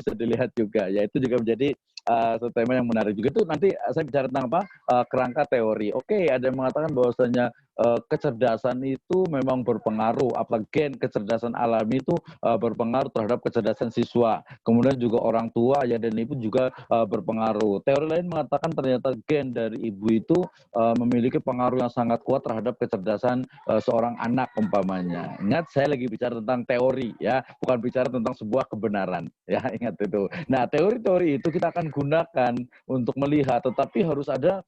bisa dilihat juga. Ya itu juga menjadi satu tema yang menarik juga. Itu nanti saya bicara tentang apa? Kerangka teori. Oke, ada yang mengatakan bahwasanya kecerdasan itu memang berpengaruh, apa gen kecerdasan alami itu berpengaruh terhadap kecerdasan siswa. Kemudian juga orang tua ya dan ibu juga berpengaruh. Teori lain mengatakan ternyata gen dari ibu itu memiliki pengaruh yang sangat kuat terhadap kecerdasan seorang anak umpamanya. Ingat, saya lagi bicara tentang teori ya, bukan bicara tentang sebuah kebenaran ya, ingat itu. Nah, teori-teori itu kita akan gunakan untuk melihat, tetapi harus ada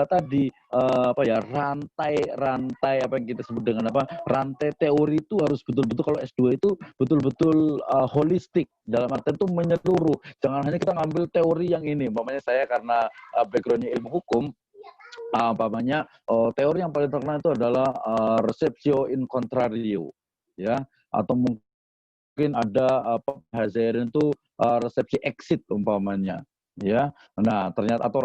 tadi apa ya, rantai apa yang kita sebut dengan apa, rantai teori itu harus betul-betul, kalau S2 itu betul-betul holistik, dalam arti itu menyeluruh. Jangan hanya kita ngambil teori yang ini. Umpamanya saya karena backgroundnya ilmu hukum, umpamanya teori yang paling terkenal itu adalah receptio in contrario ya, atau mungkin ada Hazarian itu resepsi exit umpamanya ya. Nah, ternyata atau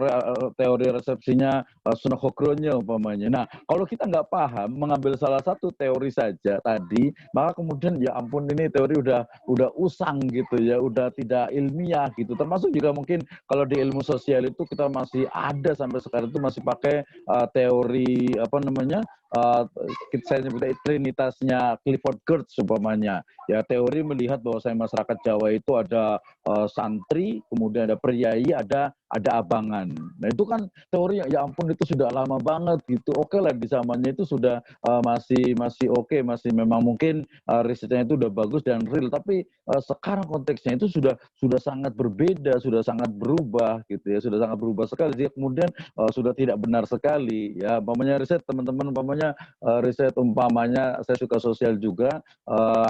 teori resepsinya Sunokogronyo umpamanya. Nah, kalau kita nggak paham mengambil salah satu teori saja tadi, maka kemudian ya ampun, ini teori udah usang gitu ya, udah tidak ilmiah gitu. Termasuk juga mungkin kalau di ilmu sosial itu kita masih ada sampai sekarang itu masih pakai teori apa namanya, saya nyebutnya trinitasnya Clifford Geertz umpamanya. Ya, teori melihat bahwa masyarakat Jawa itu ada santri, kemudian ada priai, ada abangan. Nah, itu kan teori yang ya ampun itu sudah lama banget gitu. Oke lah, di zamannya itu sudah masih oke, masih memang mungkin risetnya itu udah bagus dan real, tapi sekarang konteksnya itu sudah sangat berbeda, sudah sangat berubah gitu ya, sudah sangat berubah sekali. Jadi kemudian sudah tidak benar sekali ya. Umpamanya riset teman-teman, umpamanya riset umpamanya saya suka sosial juga,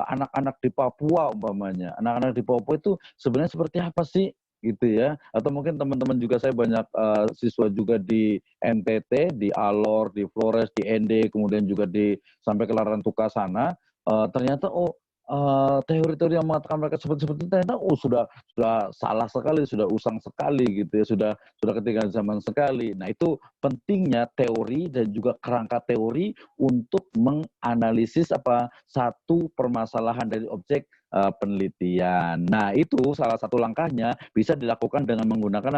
anak-anak di Papua umpamanya. Anak-anak di Papua itu sebenarnya seperti apa sih gitu ya? Atau mungkin teman-teman juga, saya banyak siswa juga di NTT, di Alor, di Flores, di ND, kemudian juga sampai ke Larantuka sana. Ternyata teori-teori yang mengatakan mereka seperti itu ternyata sudah salah sekali, sudah usang sekali gitu ya, sudah ketinggalan zaman sekali. Nah, itu pentingnya teori dan juga kerangka teori untuk menganalisis satu permasalahan dari objek penelitian. Nah, itu salah satu langkahnya bisa dilakukan dengan menggunakan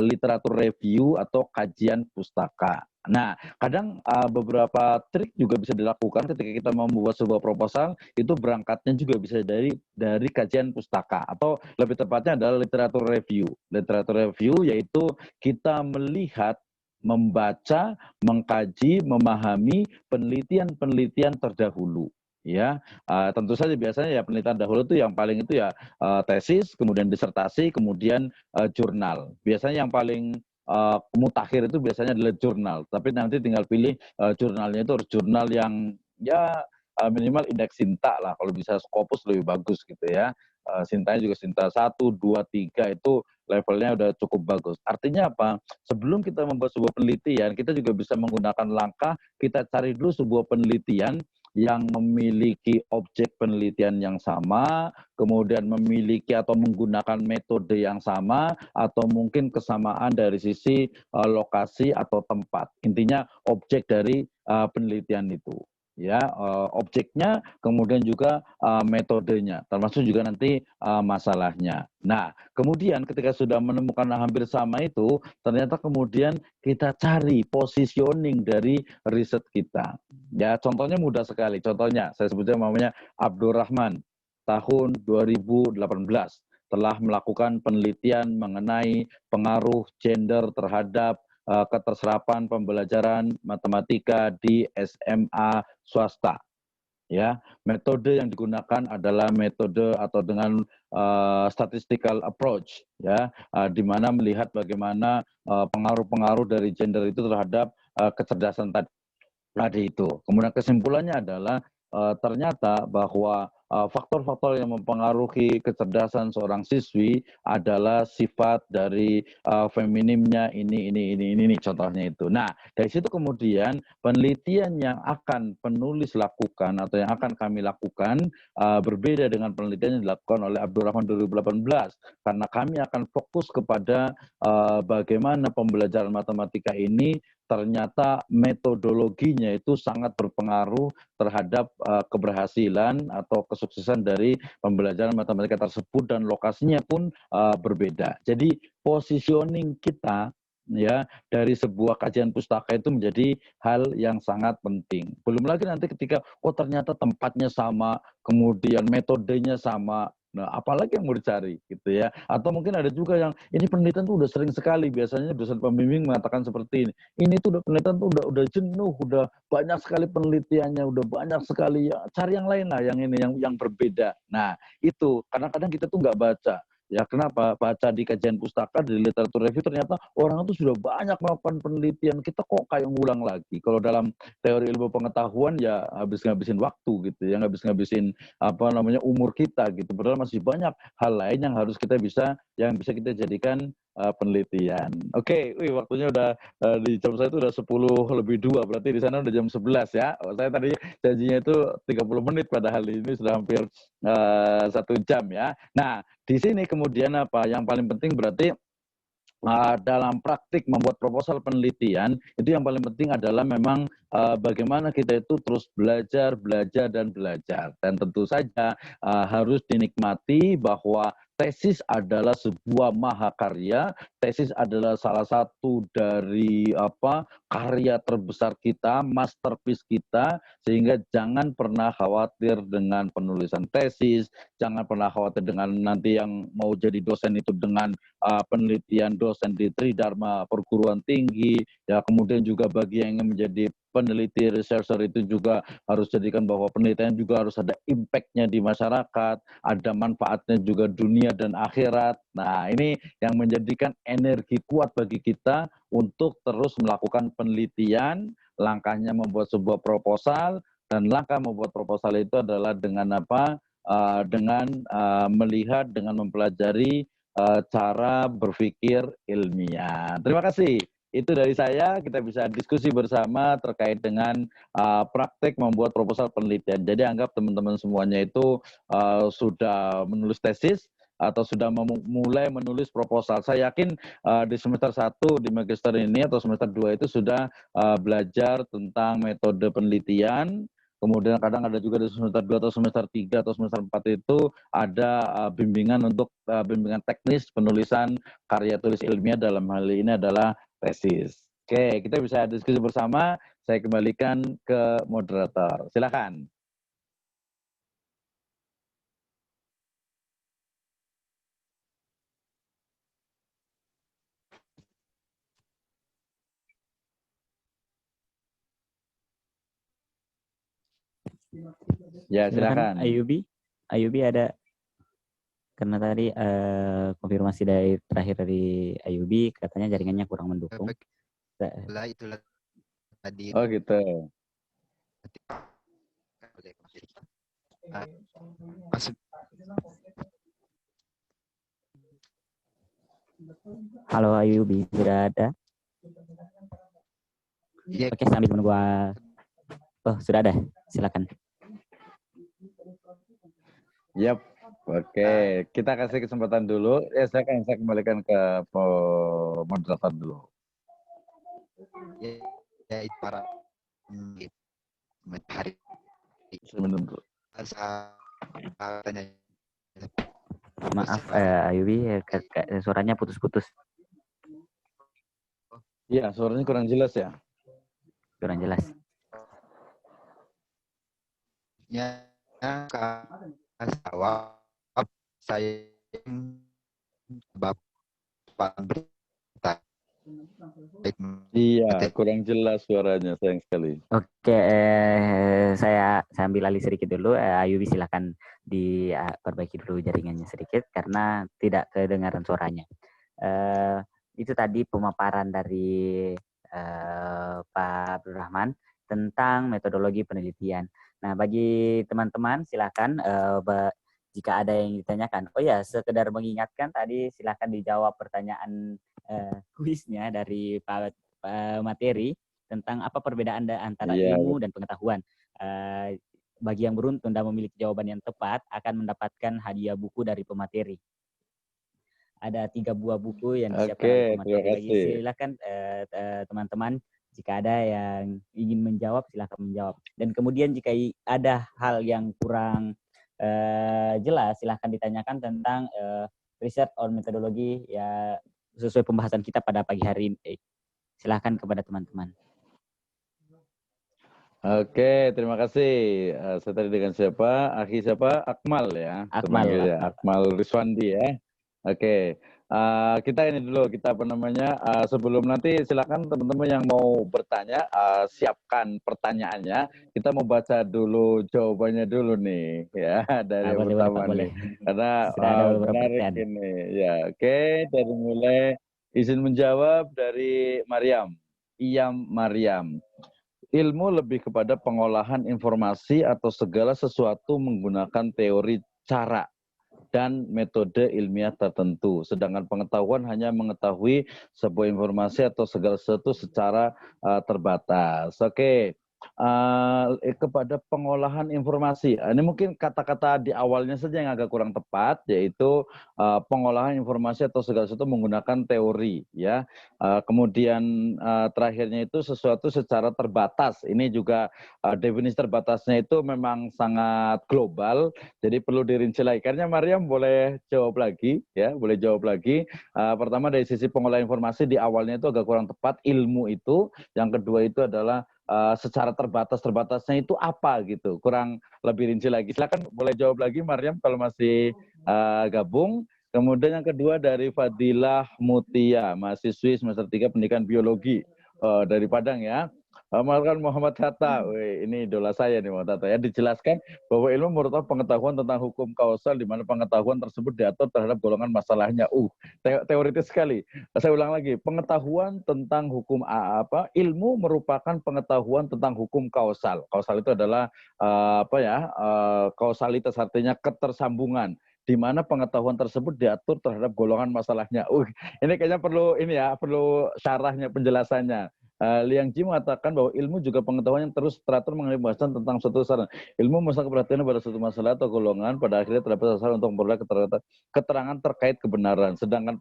literatur review atau kajian pustaka. Nah, kadang beberapa trik juga bisa dilakukan ketika kita membuat sebuah proposal, itu berangkatnya juga bisa dari kajian pustaka, atau lebih tepatnya adalah literatur review. Literatur review yaitu kita melihat, membaca, mengkaji, memahami penelitian-penelitian terdahulu. Ya, tentu saja biasanya ya penelitian dahulu itu yang paling itu ya tesis, kemudian disertasi, kemudian jurnal. Biasanya yang paling mutakhir itu biasanya adalah jurnal, tapi nanti tinggal pilih jurnalnya itu harus jurnal yang ya minimal indeks Sinta lah, kalau bisa Scopus lebih bagus gitu ya. Sintanya juga Sinta 1, 2, 3 itu levelnya udah cukup bagus. Artinya apa? Sebelum kita membuat sebuah penelitian, kita juga bisa menggunakan langkah, kita cari dulu sebuah penelitian yang memiliki objek penelitian yang sama, kemudian memiliki atau menggunakan metode yang sama, atau mungkin kesamaan dari sisi lokasi atau tempat. Intinya objek dari penelitian itu. Ya, objeknya, kemudian juga metodenya, termasuk juga nanti masalahnya. Nah, kemudian ketika sudah menemukan hampir sama itu, ternyata kemudian kita cari positioning dari riset kita. Ya, contohnya mudah sekali. Contohnya, saya sebutnya namanya Abdurrahman, tahun 2018 telah melakukan penelitian mengenai pengaruh gender terhadap keterserapan pembelajaran matematika di SMA swasta. Ya, metode yang digunakan adalah metode atau dengan statistical approach, ya, di mana melihat bagaimana pengaruh-pengaruh dari gender itu terhadap kecerdasan tadi. Tadi itu. Kemudian kesimpulannya adalah ternyata bahwa faktor-faktor yang mempengaruhi kecerdasan seorang siswi adalah sifat dari feminimnya ini contohnya itu. Nah, dari situ kemudian penelitian yang akan penulis lakukan atau yang akan kami lakukan berbeda dengan penelitian yang dilakukan oleh Abdurrahman 2018 karena kami akan fokus kepada bagaimana pembelajaran matematika ini ternyata metodologinya itu sangat berpengaruh terhadap keberhasilan atau kesuksesan dari pembelajaran matematika tersebut dan lokasinya pun berbeda. Jadi positioning kita ya dari sebuah kajian pustaka itu menjadi hal yang sangat penting. Belum lagi nanti ketika ternyata tempatnya sama, kemudian metodenya sama. Nah, apalagi yang mau dicari gitu ya. Atau mungkin ada juga yang ini penelitian tuh udah sering sekali, biasanya dosen pembimbing mengatakan seperti ini tuh udah penelitian tuh udah jenuh, udah banyak sekali penelitiannya, udah banyak sekali ya, cari yang lain lah yang ini yang berbeda. Nah, itu kadang-kadang kita tuh nggak baca. Ya kenapa? Baca di kajian pustaka, di literatur review ternyata orang itu sudah banyak melakukan penelitian, kita kok kayak ngulang lagi. Kalau dalam teori ilmu pengetahuan ya habis ngabisin waktu gitu ya, ngabisin apa namanya umur kita gitu. Padahal masih banyak hal lain yang harus kita bisa kita jadikan penelitian. Oke, waktunya udah di jam saya itu udah 10:02, berarti di sana udah jam 11 ya. Saya tadi janjinya itu 30 menit, padahal ini sudah hampir 1 jam ya. Nah, di sini kemudian apa yang paling penting berarti dalam praktik membuat proposal penelitian itu yang paling penting adalah memang bagaimana kita itu terus belajar dan tentu saja harus dinikmati bahwa tesis adalah sebuah mahakarya, tesis adalah salah satu dari karya terbesar kita, masterpiece kita, sehingga jangan pernah khawatir dengan penulisan tesis, jangan pernah khawatir dengan nanti yang mau jadi dosen itu dengan penelitian dosen di Tridharma perguruan tinggi, ya kemudian juga bagi yang ingin menjadi peneliti researcher itu juga harus jadikan bahwa penelitian juga harus ada impact-nya di masyarakat, ada manfaatnya juga dunia dan akhirat. Nah, ini yang menjadikan energi kuat bagi kita untuk terus melakukan penelitian, langkahnya membuat sebuah proposal, dan langkah membuat proposal itu adalah dengan apa? Dengan melihat, dengan mempelajari cara berpikir ilmiah. Terima kasih. Itu dari saya, kita bisa diskusi bersama terkait dengan praktek membuat proposal penelitian. Jadi anggap teman-teman semuanya itu sudah menulis tesis atau sudah mulai menulis proposal. Saya yakin di semester 1 di magister ini atau semester 2 itu sudah belajar tentang metode penelitian. Kemudian kadang ada juga di semester 2 atau semester 3 atau semester 4 itu ada bimbingan untuk bimbingan teknis penulisan karya tulis ilmiah, dalam hal ini adalah tesis. Oke, kita bisa diskusi bersama. Saya kembalikan ke moderator. Silakan. Ya, silakan. Ayubi ada, karena tadi konfirmasi dari terakhir dari Ayubi katanya jaringannya kurang mendukung. Itulah tadi. Oh gitu. Halo Ayubi, sudah ada? Ya. Oke, sambil menunggu. Oh, sudah ada. Silakan. Yap. Oke, kita kasih kesempatan dulu. Saya kembalikan ke moderator dulu. Ya, itu para hari menunggu. Maaf Ayubi, suaranya putus-putus. Iya, suaranya kurang jelas ya. Kurang jelas. Ya, saya Bapak berita. Iya, kurang jelas suaranya, sayang sekali. Oke, saya ambil alih sedikit dulu. Ayubi silakan diperbaiki dulu jaringannya sedikit karena tidak kedengaran suaranya. Itu tadi pemaparan dari Pak Abdurrahman tentang metodologi penelitian. Nah, bagi teman-teman silakan jika ada yang ditanyakan. Oh ya, sekedar mengingatkan tadi silakan dijawab pertanyaan kuisnya dari Pak Materi tentang apa perbedaan antara ilmu dan pengetahuan. Bagi yang beruntung dan memiliki jawaban yang tepat akan mendapatkan hadiah buku dari pemateri. Ada 3 buah buku yang disiapkan oleh pemateri lagi. Silakan teman-teman jika ada yang ingin menjawab silakan menjawab. Dan kemudian jika ada hal yang kurang jelas silakan ditanyakan tentang riset or metodologi ya sesuai pembahasan kita pada pagi hari ini. Silakan kepada teman-teman. Oke, terima kasih. Saya tadi dengan siapa? Akhi siapa? Akmal ya. Akmal. Akmal Rizwandi ya. Oke. Kita ini dulu, kita apa namanya, sebelum nanti silakan teman-teman yang mau bertanya, siapkan pertanyaannya. Kita mau baca dulu jawabannya dulu nih, ya dari yang pertama nih. Karena menarik ini. Ya, oke. Dari mulai izin menjawab dari Mariam, Iyam Mariam. Ilmu lebih kepada pengolahan informasi atau segala sesuatu menggunakan teori, cara, dan metode ilmiah tertentu. Sedangkan pengetahuan hanya mengetahui sebuah informasi atau segala sesuatu secara terbatas. Oke. Kepada pengolahan informasi. Ini mungkin kata-kata di awalnya saja yang agak kurang tepat, yaitu pengolahan informasi atau segala sesuatu menggunakan teori, ya. Kemudian terakhirnya itu sesuatu secara terbatas. Ini juga definisi terbatasnya itu memang sangat global, jadi perlu dirinci lagi. Karena Mariam boleh jawab lagi, ya, boleh jawab lagi. Pertama dari sisi pengolahan informasi di awalnya itu agak kurang tepat, ilmu itu. Yang kedua itu adalah secara terbatasnya itu apa gitu, kurang lebih rinci lagi. Silakan boleh jawab lagi Mariam kalau masih gabung. Kemudian yang kedua dari Fadilah Mutia, mahasiswi semester 3 pendidikan biologi dari Padang ya. Muhammad Hatta, ini idola saya nih Muhammad Hatta ya, dijelaskan bahwa ilmu merupakan pengetahuan tentang hukum kausal di mana pengetahuan tersebut diatur terhadap golongan masalahnya. Teoritis sekali. Saya ulang lagi, pengetahuan tentang hukum ilmu merupakan pengetahuan tentang hukum kausal. Kausal itu adalah kausalitas, artinya ketersambungan, di mana pengetahuan tersebut diatur terhadap golongan masalahnya. Ini kayaknya perlu syarahnya, penjelasannya. Liang Ji mengatakan bahwa ilmu juga pengetahuan yang terus teratur mengenai pembahasan tentang suatu sasaran. Ilmu memusatkan perhatian pada suatu masalah atau golongan, pada akhirnya terdapat sasaran untuk memperoleh keterangan terkait kebenaran. Sedangkan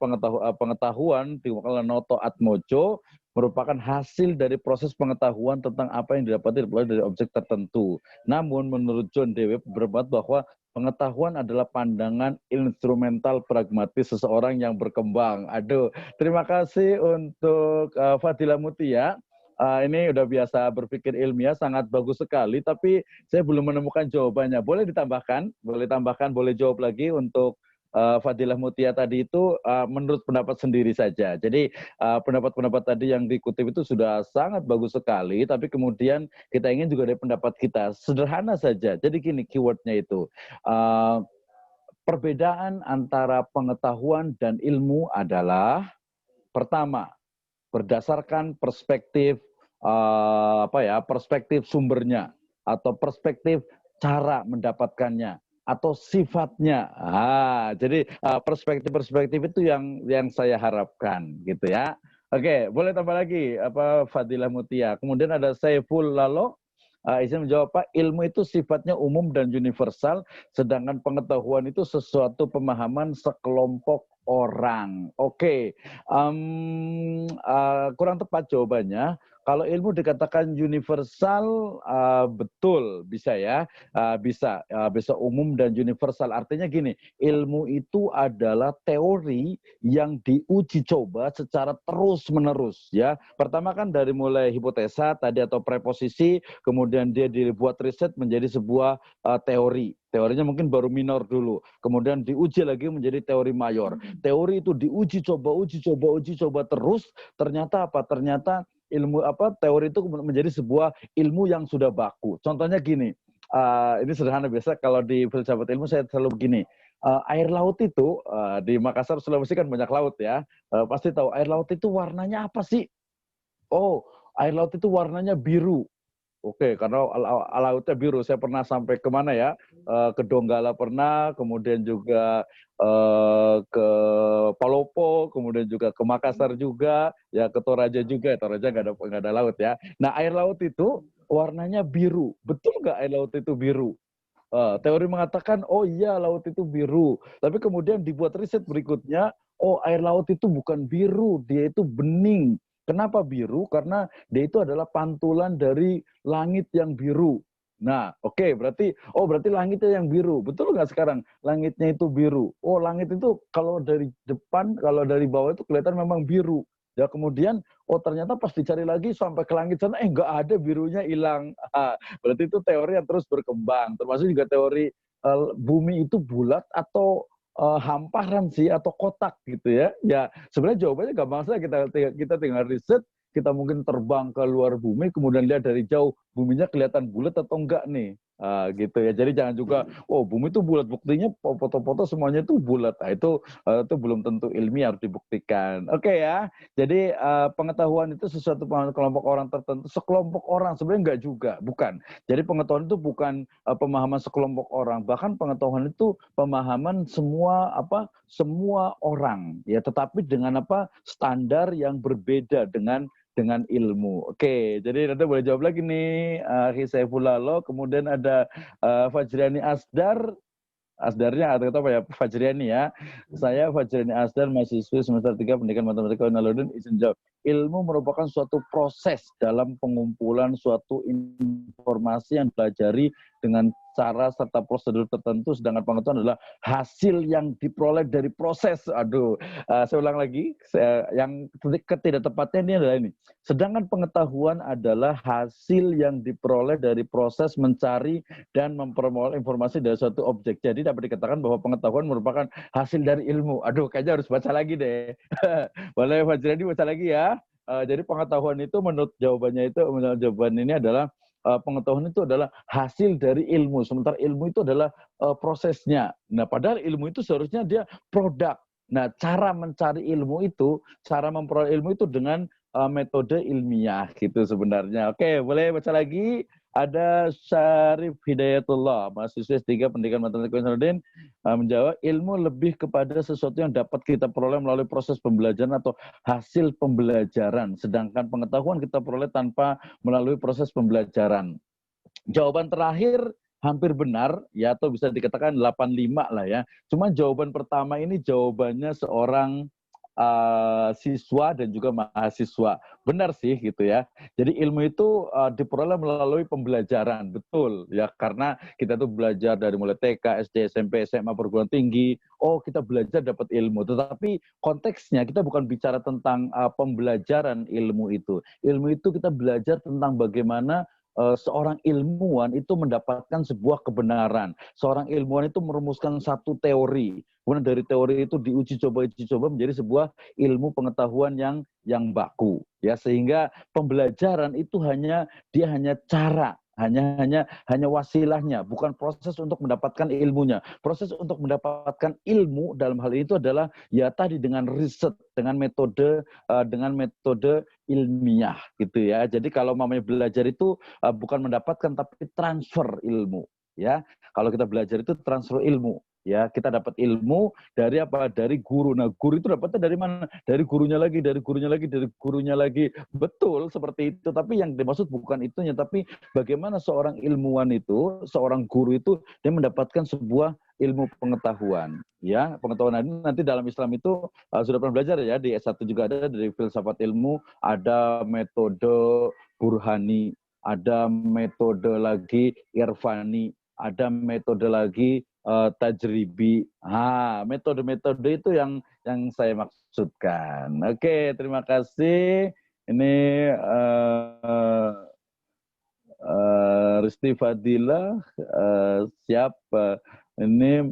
pengetahuan diwakilkan oleh Noto Atmojo merupakan hasil dari proses pengetahuan tentang apa yang didapati dari objek tertentu. Namun menurut John Dewey berpendapat bahwa pengetahuan adalah pandangan instrumental pragmatis seseorang yang berkembang. Aduh, terima kasih untuk Fadilah Mutia. Ini udah biasa berpikir ilmiah, sangat bagus sekali, tapi saya belum menemukan jawabannya. Boleh ditambahkan, boleh jawab lagi untuk Fadilah Mutia tadi itu menurut pendapat sendiri saja. Jadi pendapat-pendapat tadi yang dikutip itu sudah sangat bagus sekali, tapi kemudian kita ingin juga dari pendapat kita. Sederhana saja, jadi gini keywordnya itu. Perbedaan antara pengetahuan dan ilmu adalah, pertama, berdasarkan perspektif perspektif sumbernya atau perspektif cara mendapatkannya atau sifatnya. Jadi perspektif-perspektif itu yang saya harapkan gitu ya. Oke, boleh tambah lagi Fadilah Mutia. Kemudian ada Saiful Lalo. Izin menjawab Pak, ilmu itu sifatnya umum dan universal, sedangkan pengetahuan itu sesuatu pemahaman sekelompok orang. Oke, kurang tepat jawabannya. Kalau ilmu dikatakan universal, betul, bisa ya, bisa umum dan universal. Artinya gini, ilmu itu adalah teori yang diuji coba secara terus-menerus. Ya, pertama kan dari mulai hipotesa tadi atau preposisi, kemudian dia dibuat riset menjadi sebuah teori. Teorinya mungkin baru minor dulu, kemudian diuji lagi menjadi teori mayor. Teori itu diuji coba terus. Ternyata apa? Ternyata teori itu menjadi sebuah ilmu yang sudah baku. Contohnya gini, ini sederhana, biasa kalau di filsafat ilmu saya selalu begini. Air laut itu di Makassar, Sulawesi kan banyak laut ya. Pasti tahu air laut itu warnanya apa sih? Oh, air laut itu warnanya biru. Oke, karena lautnya biru. Saya pernah sampai ke mana ya? Ke Donggala pernah, kemudian juga ke Palopo, kemudian juga ke Makassar juga, ya ke Toraja juga. Toraja nggak ada laut ya. Nah, air laut itu warnanya biru. Betul nggak air laut itu biru? Teori mengatakan, oh iya laut itu biru. Tapi kemudian dibuat riset berikutnya, oh air laut itu bukan biru, dia itu bening. Kenapa biru? Karena dia itu adalah pantulan dari langit yang biru. Nah, oke, berarti langitnya yang biru. Betul nggak sekarang? Langitnya itu biru. Oh, langit itu kalau dari depan, kalau dari bawah itu kelihatan memang biru. Ya kemudian, oh ternyata pas dicari lagi sampai ke langit sana, nggak ada, birunya hilang. Berarti itu teori yang terus berkembang. Termasuk juga teori bumi itu bulat atau hamparan sih, atau kotak gitu ya. Ya sebenarnya jawabannya gampang saja, kita tinggal riset, kita mungkin terbang ke luar bumi, kemudian lihat dari jauh buminya kelihatan bulat atau enggak nih. Gitu ya. Jadi jangan juga, oh bumi itu bulat, buktinya foto-foto semuanya itu bulat. Nah, itu belum tentu ilmiah, harus dibuktikan. Oke ya. Jadi pengetahuan itu sesuatu kelompok orang tertentu, sekelompok orang, sebenarnya enggak juga, bukan. Jadi pengetahuan itu bukan pemahaman sekelompok orang, bahkan pengetahuan itu pemahaman semua orang ya, tetapi dengan standar yang berbeda dengan ilmu. Oke, jadi nanti boleh jawab lagi nih, Saifullah Lo, kemudian ada Fajriani Asdar. Asdarnya atau apa ya, Fajriani ya. Saya Fajriani Asdar, mahasiswa semester 3 Pendidikan Matematika Unaludin, izin jawab. Ilmu merupakan suatu proses dalam pengumpulan suatu informasi yang dipelajari dengan cara serta prosedur tertentu, sedangkan pengetahuan adalah hasil yang diperoleh dari proses. Saya ulang lagi, yang ketidaktepatnya ini adalah ini. Sedangkan pengetahuan adalah hasil yang diperoleh dari proses mencari dan memperoleh informasi dari suatu objek. Jadi dapat dikatakan bahwa pengetahuan merupakan hasil dari ilmu. Kayaknya harus baca lagi deh. Boleh Fajriani baca lagi ya. Jadi pengetahuan itu menurut jawaban ini adalah pengetahuan itu adalah hasil dari ilmu, sementara ilmu itu adalah prosesnya. Nah, padahal ilmu itu seharusnya dia produk. Nah, cara mencari ilmu itu, cara memperoleh ilmu itu dengan metode ilmiah gitu sebenarnya. Oke, boleh baca lagi. Ada Syarif Hidayatullah, mahasiswa S3 Pendidikan Matematika Unaludin, menjawab, ilmu lebih kepada sesuatu yang dapat kita peroleh melalui proses pembelajaran atau hasil pembelajaran, sedangkan pengetahuan kita peroleh tanpa melalui proses pembelajaran. Jawaban terakhir hampir benar ya, atau bisa dikatakan 85 lah ya. Cuma jawaban pertama ini jawabannya seorang siswa dan juga mahasiswa. Benar sih gitu ya. Jadi ilmu itu diperoleh melalui pembelajaran, betul ya, karena kita tuh belajar dari mulai TK, SD, SMP, SMA, perguruan tinggi. Oh, kita belajar dapat ilmu, tetapi konteksnya kita bukan bicara tentang pembelajaran ilmu itu. Ilmu itu kita belajar tentang bagaimana seorang ilmuwan itu mendapatkan sebuah kebenaran. Seorang ilmuwan itu merumuskan satu teori. Kemudian dari teori itu diuji coba menjadi sebuah ilmu pengetahuan yang baku. Ya, sehingga pembelajaran itu hanya cara, hanya wasilahnya, bukan proses untuk mendapatkan ilmunya. Proses untuk mendapatkan ilmu dalam hal itu adalah ya tadi dengan riset, dengan metode ilmiah gitu ya. Jadi kalau mamanya belajar itu bukan mendapatkan tapi transfer ilmu ya. Kalau kita belajar itu transfer ilmu ya, kita dapat ilmu dari apa? Dari guru. Nah, guru itu dapatnya dari mana? Dari gurunya lagi, dari gurunya lagi, dari gurunya lagi. Betul seperti itu, tapi yang dimaksud bukan itunya, tapi bagaimana seorang ilmuwan itu, seorang guru itu dia mendapatkan sebuah ilmu pengetahuan ya. Pengetahuan ini nanti dalam Islam itu sudah pernah belajar ya, di S1 juga ada, dari filsafat ilmu ada metode burhani, ada metode lagi irfani, ada metode lagi tajribi. Metode-metode itu yang saya maksudkan. Oke, terima kasih. Ini Risti Fadila, siapa? Ini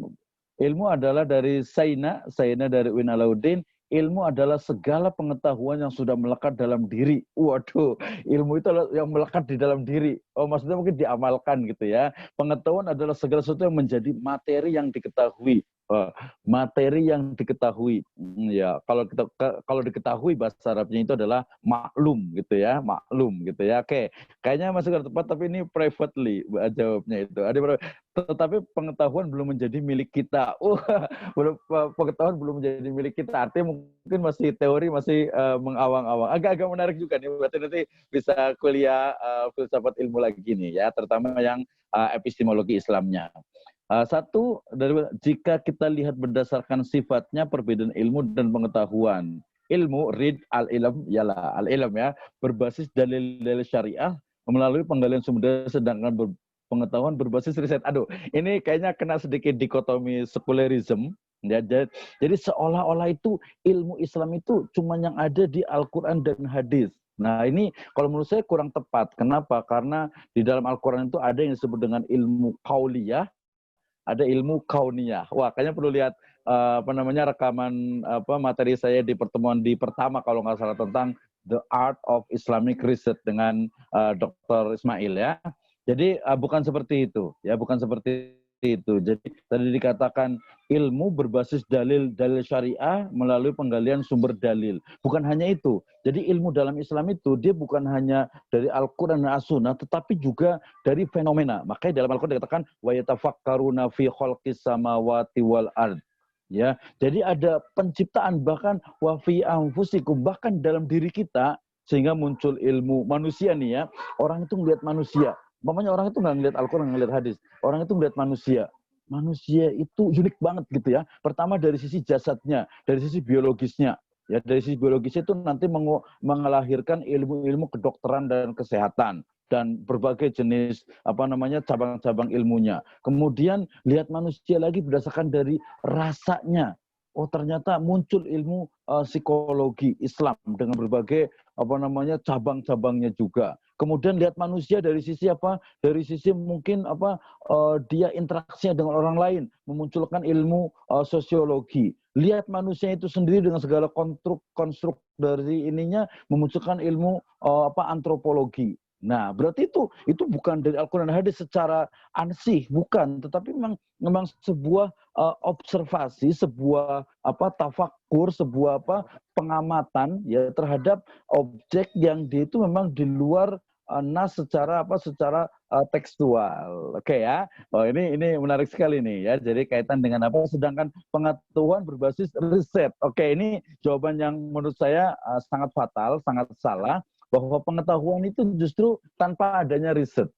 ilmu adalah dari Saina dari Uin Alauddin. Ilmu adalah segala pengetahuan yang sudah melekat dalam diri. Waduh, ilmu itu adalah yang melekat di dalam diri. Oh, maksudnya mungkin diamalkan gitu ya. Pengetahuan adalah segala sesuatu yang menjadi materi yang diketahui. Materi yang diketahui. Ya, kalau diketahui bahasa Arabnya itu adalah maklum gitu ya, maklum gitu ya. Oke, kayaknya masuk ke tepat tapi ini privately jawabnya itu. Tetapi pengetahuan belum menjadi milik kita. Pengetahuan belum menjadi milik kita. Artinya mungkin masih teori, masih mengawang-awang. Agak-agak menarik juga nih. Berarti nanti bisa kuliah filsafat ilmu lagi nih ya, terutama yang epistemologi Islamnya. Jika kita lihat berdasarkan sifatnya perbedaan ilmu dan pengetahuan. Ilmu, read al-ilm, yalah al-ilm ya, berbasis dalil-dalil syariah melalui penggalian sumber, sedangkan pengetahuan berbasis riset. Aduh, ini kayaknya kena sedikit dikotomi sekulerisme. Ya, jadi seolah-olah itu ilmu Islam itu cuma yang ada di Al-Quran dan hadis. Nah ini kalau menurut saya kurang tepat. Kenapa? Karena di dalam Al-Quran itu ada yang disebut dengan ilmu qauliyah, ada ilmu kauniyah. Wah, kayaknya perlu lihat rekaman materi saya di pertemuan pertama kalau nggak salah tentang The Art of Islamic Research dengan Dr. Ismail ya. Jadi bukan seperti itu, ya bukan seperti itu. Jadi tadi dikatakan ilmu berbasis dalil syariah melalui penggalian sumber dalil. Bukan hanya itu. Jadi ilmu dalam Islam itu dia bukan hanya dari Al-Quran dan As-Sunnah, tetapi juga dari fenomena. Makanya dalam Al-Quran dikatakan wa yatafakkaruna fi khalqis samawati wal ard. Ya, jadi ada penciptaan bahkan wa fi anfusikum, bahkan dalam diri kita sehingga muncul ilmu manusia nih ya. Orang itu melihat manusia. Umpamanya orang itu nggak ngelihat Al-Quran, nggak ngelihat hadis. Orang itu melihat manusia. Manusia itu unik banget gitu ya. Pertama dari sisi jasadnya, dari sisi biologisnya. Ya, dari sisi biologisnya itu nanti mengelahirkan ilmu-ilmu kedokteran dan kesehatan dan berbagai jenis cabang-cabang ilmunya. Kemudian lihat manusia lagi berdasarkan dari rasanya. Oh, ternyata muncul ilmu psikologi Islam dengan berbagai cabang-cabangnya juga. Kemudian lihat manusia dari sisi apa? Dari sisi mungkin dia interaksinya dengan orang lain, memunculkan ilmu sosiologi. Lihat manusia itu sendiri dengan segala konstruk dari ininya, memunculkan ilmu antropologi. Nah, berarti itu bukan dari Al-Quran dan hadis secara ansih, bukan, tetapi memang sebuah observasi, sebuah tafakkur, sebuah pengamatan ya terhadap objek yang dia itu memang di luar nas secara tekstual. Oke ya. Oh, ini menarik sekali nih ya. Jadi kaitan dengan apa? Sedangkan pengetahuan berbasis riset. Oke, ini jawaban yang menurut saya sangat fatal, sangat salah, bahwa pengetahuan itu justru tanpa adanya riset.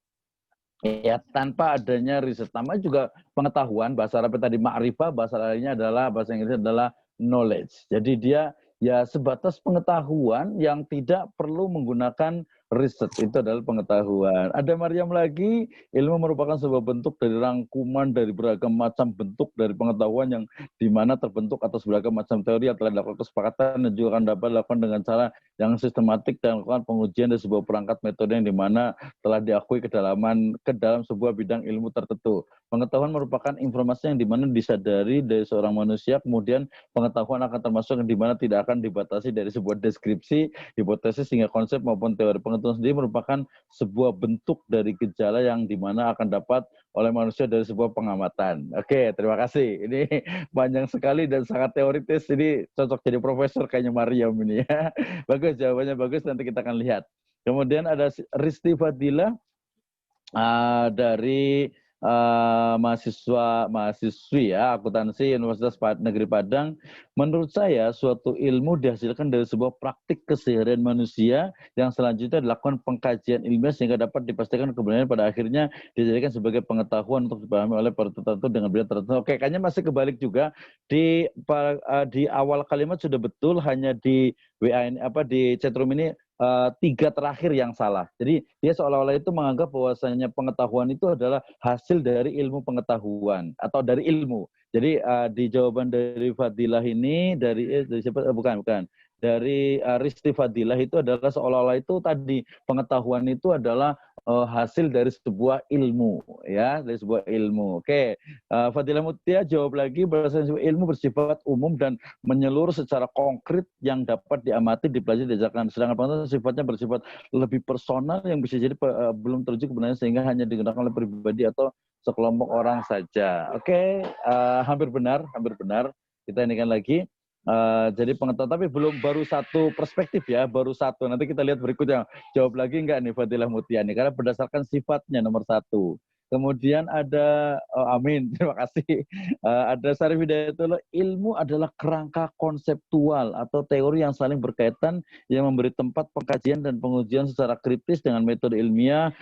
Ya, tanpa adanya riset. Namanya juga pengetahuan, bahasa Arabnya tadi ma'rifah, bahasa Inggrisnya adalah knowledge. Jadi dia ya sebatas pengetahuan yang tidak perlu menggunakan riset. Itu adalah pengetahuan. Ada Maryam lagi, ilmu merupakan sebuah bentuk dari rangkuman dari beragam macam bentuk dari pengetahuan yang dimana terbentuk atas beragam macam teori yang telah dilakukan kesepakatan dan juga akan dapat dilakukan dengan cara yang sistematik dan melakukan pengujian dari sebuah perangkat metode yang dimana telah diakui ke dalam sebuah bidang ilmu tertentu. Pengetahuan merupakan informasi yang dimana disadari dari seorang manusia, kemudian pengetahuan akan termasuk yang dimana tidak akan dibatasi dari sebuah deskripsi, hipotesis hingga konsep maupun teori. Pengetahuan sendiri merupakan sebuah bentuk dari gejala yang dimana akan dapat oleh manusia dari sebuah pengamatan. Oke, terima kasih. Ini panjang sekali dan sangat teoritis. Ini cocok jadi profesor kayaknya Maryam ini ya. Bagus, jawabannya bagus, nanti kita akan lihat. Kemudian ada Risti Fadila dari mahasiswi ya, akuntansi Universitas Negeri Padang. Menurut saya suatu ilmu dihasilkan dari sebuah praktik keseharian manusia yang selanjutnya dilakukan pengkajian ilmiah sehingga dapat dipastikan kebenaran pada akhirnya dijadikan sebagai pengetahuan untuk dipahami oleh tertentu dengan bidang tertentu. Oke, kayaknya masih kebalik juga di awal kalimat sudah betul, hanya di WA ini di chatroom ini 3 terakhir yang salah. Jadi dia seolah-olah itu menganggap bahwasanya pengetahuan itu adalah hasil dari ilmu pengetahuan atau dari ilmu. Jadi di jawaban dari Fadilah ini dari siapa? Bukan. dari Risti Fadilah itu adalah seolah-olah itu tadi pengetahuan itu adalah hasil dari sebuah ilmu, ya, dari sebuah ilmu. Oke, Fadilah Mutia jawab lagi, bahwasanya ilmu bersifat umum dan menyeluruh secara konkret yang dapat diamati, dipelajari, diajarkan. Sedangkan pengetahuan sifatnya bersifat lebih personal yang bisa jadi belum teruji kebenarannya sehingga hanya digunakan oleh pribadi atau sekelompok orang saja. Oke, hampir benar, hampir benar. Kita inikan lagi. Jadi pengetahuan, tapi belum, baru satu perspektif ya, baru satu. Nanti kita lihat berikutnya. Jawab lagi enggak nih Fadilah Mutiani? Karena berdasarkan sifatnya nomor satu. Kemudian ada, amin, terima kasih. Ada Syarif Hidayatullah, ilmu adalah kerangka konseptual atau teori yang saling berkaitan yang memberi tempat pengkajian dan pengujian secara kritis dengan metode ilmiah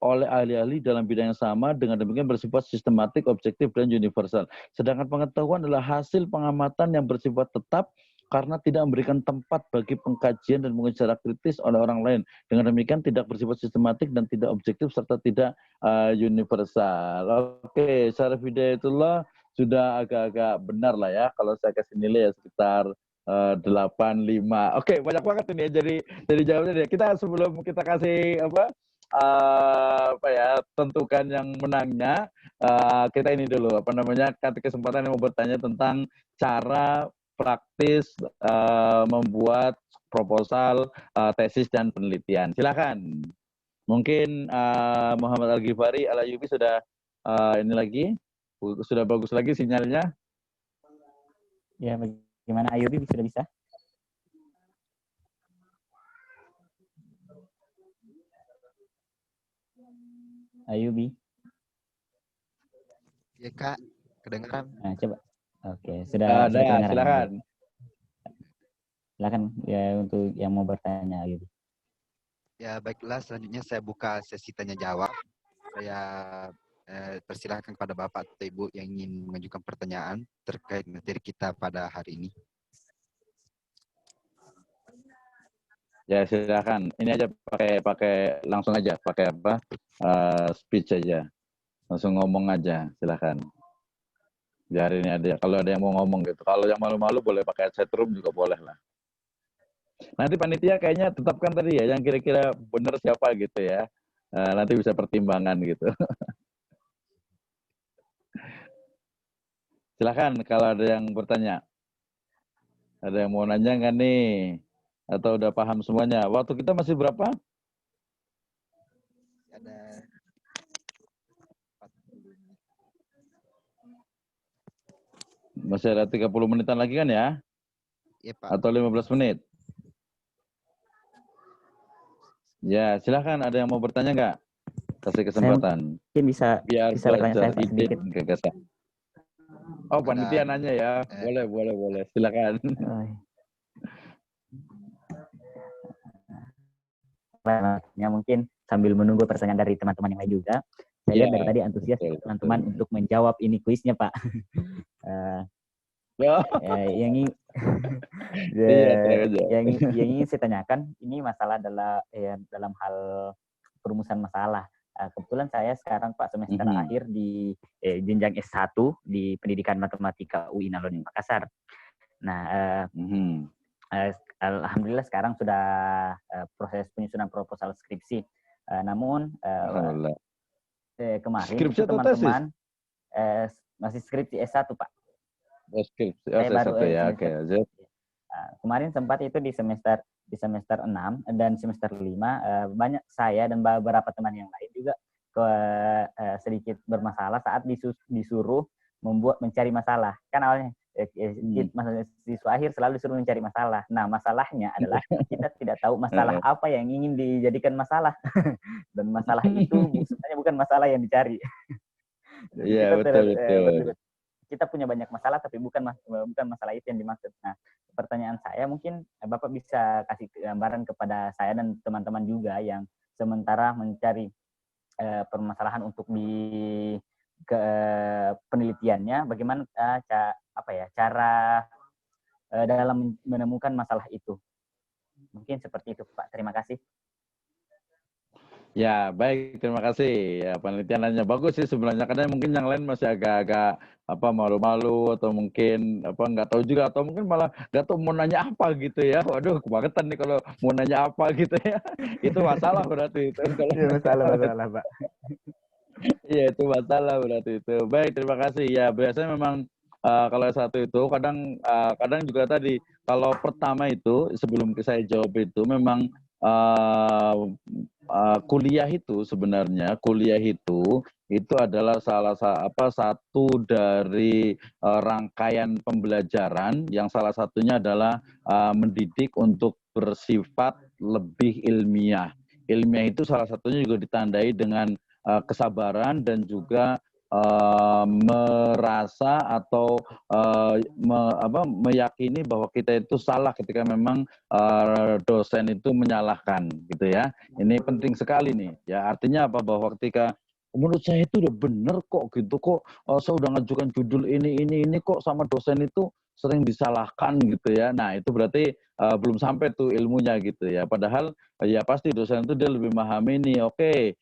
oleh ahli-ahli dalam bidang yang sama, dengan demikian bersifat sistematik, objektif, dan universal. Sedangkan pengetahuan adalah hasil pengamatan yang bersifat tetap karena tidak memberikan tempat bagi pengkajian dan pengujian secara kritis oleh orang lain. Dengan demikian tidak bersifat sistematik dan tidak objektif serta tidak universal. Oke, Syarif Hidayatullah sudah agak-agak benar lah ya. Kalau saya kasih nilai ya sekitar 8,5. Oke, banyak banget ini ya jadi jawabannya. Kita sebelum kita kasih apa ya, tentukan yang menangnya, kita ini dulu kasih kesempatan yang mau bertanya tentang cara praktis membuat proposal, tesis dan penelitian. Silakan. Mungkin Muhammad Al-Ghifari Al-Ayyubi sudah ini lagi, sudah bagus lagi sinyalnya. Ya, bagaimana Ayubi sudah bisa? Ayubi. Ya Kak, kedengaran? Nah, coba. Oke, sudah kedengaran. Silakan. Silakan ya untuk yang mau bertanya Ayubi. Ya baiklah, selanjutnya saya buka sesi tanya jawab. Saya persilahkan kepada Bapak atau Ibu yang ingin mengajukan pertanyaan terkait materi kita pada hari ini. Ya silakan. Ini aja pakai langsung aja, pakai apa? Speech aja. Langsung ngomong aja, silakan. Biar ini ada, kalau ada yang mau ngomong gitu. Kalau yang malu-malu boleh pakai chat room juga boleh lah. Nanti panitia kayaknya tetapkan tadi ya, yang kira-kira benar siapa gitu ya. Nanti bisa pertimbangan gitu. Silakan kalau ada yang bertanya. Ada yang mau nanya nggak nih? Atau udah paham semuanya? Waktu kita masih berapa? Ada 40. Masih ada 30 menitan lagi kan ya? Iya Pak. Atau 15 menit? Ya, silakan. Ada yang mau bertanya nggak? Kasih kesempatan. Mungkin bisa bertanya saya Pak sedikit. Gagasan. Oh, panitia nanya ya. Boleh. Silakan. Ya, mungkin sambil menunggu pertanyaan dari teman-teman yang lain juga. Saya lihat dari tadi antusias teman-teman untuk menjawab ini kuisnya, Pak. Yang ingin saya tanyakan, ini masalah adalah dalam hal perumusan masalah. Kebetulan saya sekarang Pak semester akhir di jenjang S1 di Pendidikan Matematika UI Naloni Makassar. Nah, alhamdulillah sekarang sudah proses penyusunan proposal skripsi. Namun kemarin skripsi itu teman-teman masih skripsi S1 Pak. Skripsi S1 ya, oke. Kemarin sempat itu di semester 6 dan semester 5 banyak saya dan beberapa teman yang lain juga sedikit bermasalah saat disuruh mencari masalah. Kan awalnya siswa akhir selalu disuruh mencari masalah. Nah, masalahnya adalah kita tidak tahu masalah apa yang ingin dijadikan masalah. Dan masalah itu sebenarnya bukan masalah yang dicari. Iya, betul. Kita punya banyak masalah tapi bukan masalah itu yang dimaksud. Nah, pertanyaan saya mungkin Bapak bisa kasih gambaran kepada saya dan teman-teman juga yang sementara mencari permasalahan untuk di penelitiannya, bagaimana cara dalam menemukan masalah itu. Mungkin seperti itu Pak. Terima kasih. Ya, baik. Terima kasih. Ya, penelitiannya bagus sih sebenarnya. Karena mungkin yang lain masih agak-agak apa malu-malu atau mungkin apa nggak tahu juga atau mungkin malah nggak tahu mau nanya apa gitu ya. Waduh, kebangetan nih kalau mau nanya apa gitu ya. Itu masalah berarti itu kalau Iya, masalah, Pak. iya itu masalah berarti itu. Baik, terima kasih. Ya, biasanya memang kalau satu itu kadang kadang juga tadi kalau pertama itu sebelum saya jawab itu memang kuliah itu sebenarnya itu adalah satu dari rangkaian pembelajaran yang salah satunya adalah mendidik untuk bersifat lebih ilmiah. Ilmiah itu salah satunya juga ditandai dengan kesabaran dan juga merasa atau meyakini bahwa kita itu salah ketika memang dosen itu menyalahkan gitu ya. Ini penting sekali nih. Ya artinya apa bahwa ketika menurut saya itu udah bener kok gitu kok saya udah ngajukan judul ini kok sama dosen itu sering disalahkan gitu ya. Nah itu berarti belum sampai tuh ilmunya gitu ya. Padahal ya pasti dosen itu dia lebih memahami nih. Oke,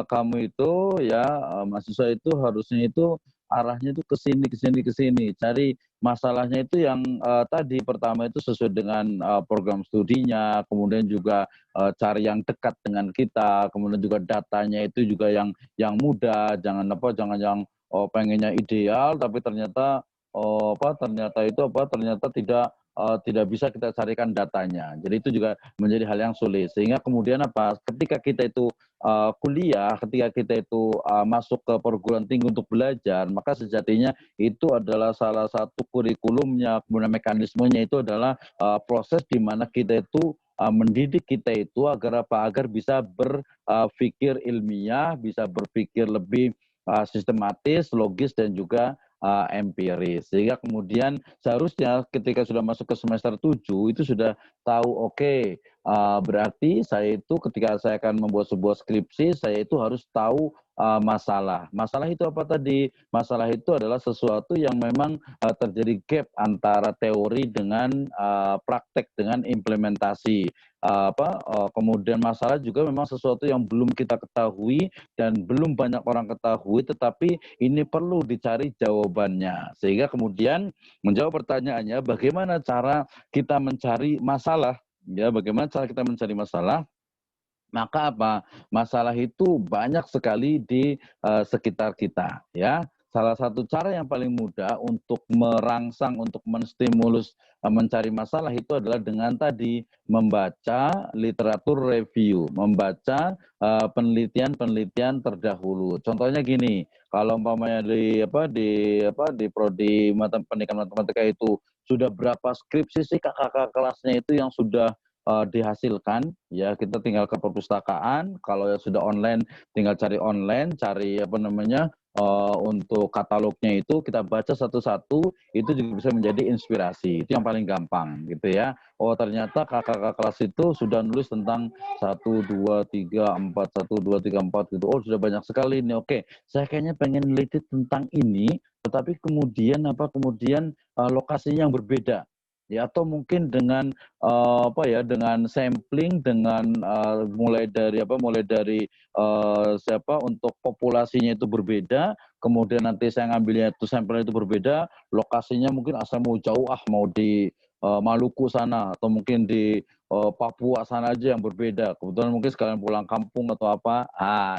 kamu itu ya mahasiswa itu harusnya itu arahnya itu ke sini ke sini ke sini. Cari masalahnya itu yang tadi pertama itu sesuai dengan program studinya, kemudian juga cari yang dekat dengan kita, kemudian juga datanya itu juga yang mudah, jangan yang pengennya ideal tapi ternyata ternyata tidak bisa kita carikan datanya. Jadi itu juga menjadi hal yang sulit. Sehingga kemudian ketika kita itu kuliah, ketika kita itu masuk ke perguruan tinggi untuk belajar, maka sejatinya itu adalah salah satu kurikulumnya, kemudian mekanismenya itu adalah proses di mana kita itu mendidik kita itu agar bisa berpikir ilmiah, bisa berpikir lebih sistematis, logis dan juga empiris. Sehingga kemudian seharusnya ketika sudah masuk ke semester 7 itu sudah tahu oke, berarti saya itu ketika saya akan membuat sebuah skripsi, saya itu harus tahu masalah. Masalah itu apa tadi? Masalah itu adalah sesuatu yang memang terjadi gap antara teori dengan praktek dengan implementasi. Kemudian masalah juga memang sesuatu yang belum kita ketahui dan belum banyak orang ketahui, tetapi ini perlu dicari jawabannya. Sehingga kemudian menjawab pertanyaannya, bagaimana cara kita mencari masalah? Ya, bagaimana cara kita mencari masalah? Maka masalah itu banyak sekali di sekitar kita, ya. Salah satu cara yang paling mudah untuk merangsang, untuk menstimulus mencari masalah itu adalah dengan tadi membaca literatur review, membaca penelitian-penelitian terdahulu. Contohnya gini, kalau umpamanya di prodi pendidikan matematika itu sudah berapa skripsi sih kakak kelasnya itu yang sudah dihasilkan, ya kita tinggal ke perpustakaan. Kalau yang sudah online tinggal cari online, cari untuk katalognya itu kita baca satu-satu, itu juga bisa menjadi inspirasi. Itu yang paling gampang gitu ya. Oh ternyata kakak kelas itu sudah nulis tentang 1, 2, 3, 4 gitu. Oh sudah banyak sekali ini. Oke, saya kayaknya pengen neliti tentang ini, tetapi kemudian lokasinya yang berbeda. Ya atau mungkin dengan dengan sampling, dengan mulai dari untuk populasinya itu berbeda, kemudian nanti saya ngambilnya itu sampelnya itu berbeda, lokasinya mungkin asal mau jauh mau di Maluku sana atau mungkin di Papua sana aja yang berbeda. Kebetulan mungkin sekalian pulang kampung atau apa.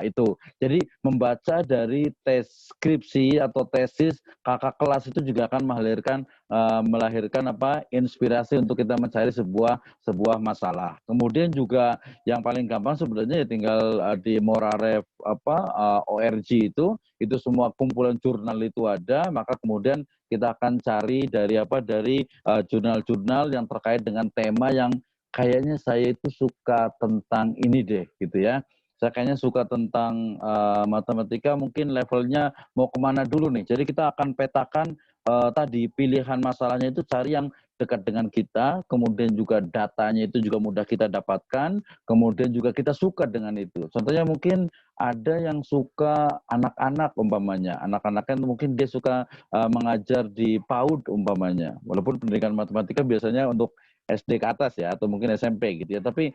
Itu. Jadi membaca dari skripsi atau tesis kakak kelas itu juga akan melahirkan inspirasi untuk kita mencari sebuah masalah. Kemudian juga yang paling gampang sebenarnya ya tinggal di Moraref ORG itu semua kumpulan jurnal itu ada, maka kemudian kita akan cari dari jurnal-jurnal yang terkait dengan tema yang kayaknya saya itu suka tentang ini deh gitu ya. Saya kayaknya suka tentang matematika, mungkin levelnya mau kemana dulu nih. Jadi kita akan petakan tadi pilihan masalahnya itu cari yang dekat dengan kita, kemudian juga datanya itu juga mudah kita dapatkan, kemudian juga kita suka dengan itu. Contohnya mungkin ada yang suka anak-anak umpamanya, anak-anaknya mungkin dia suka mengajar di PAUD umpamanya. Walaupun pendidikan matematika biasanya untuk SD ke atas ya, atau mungkin SMP gitu ya. Tapi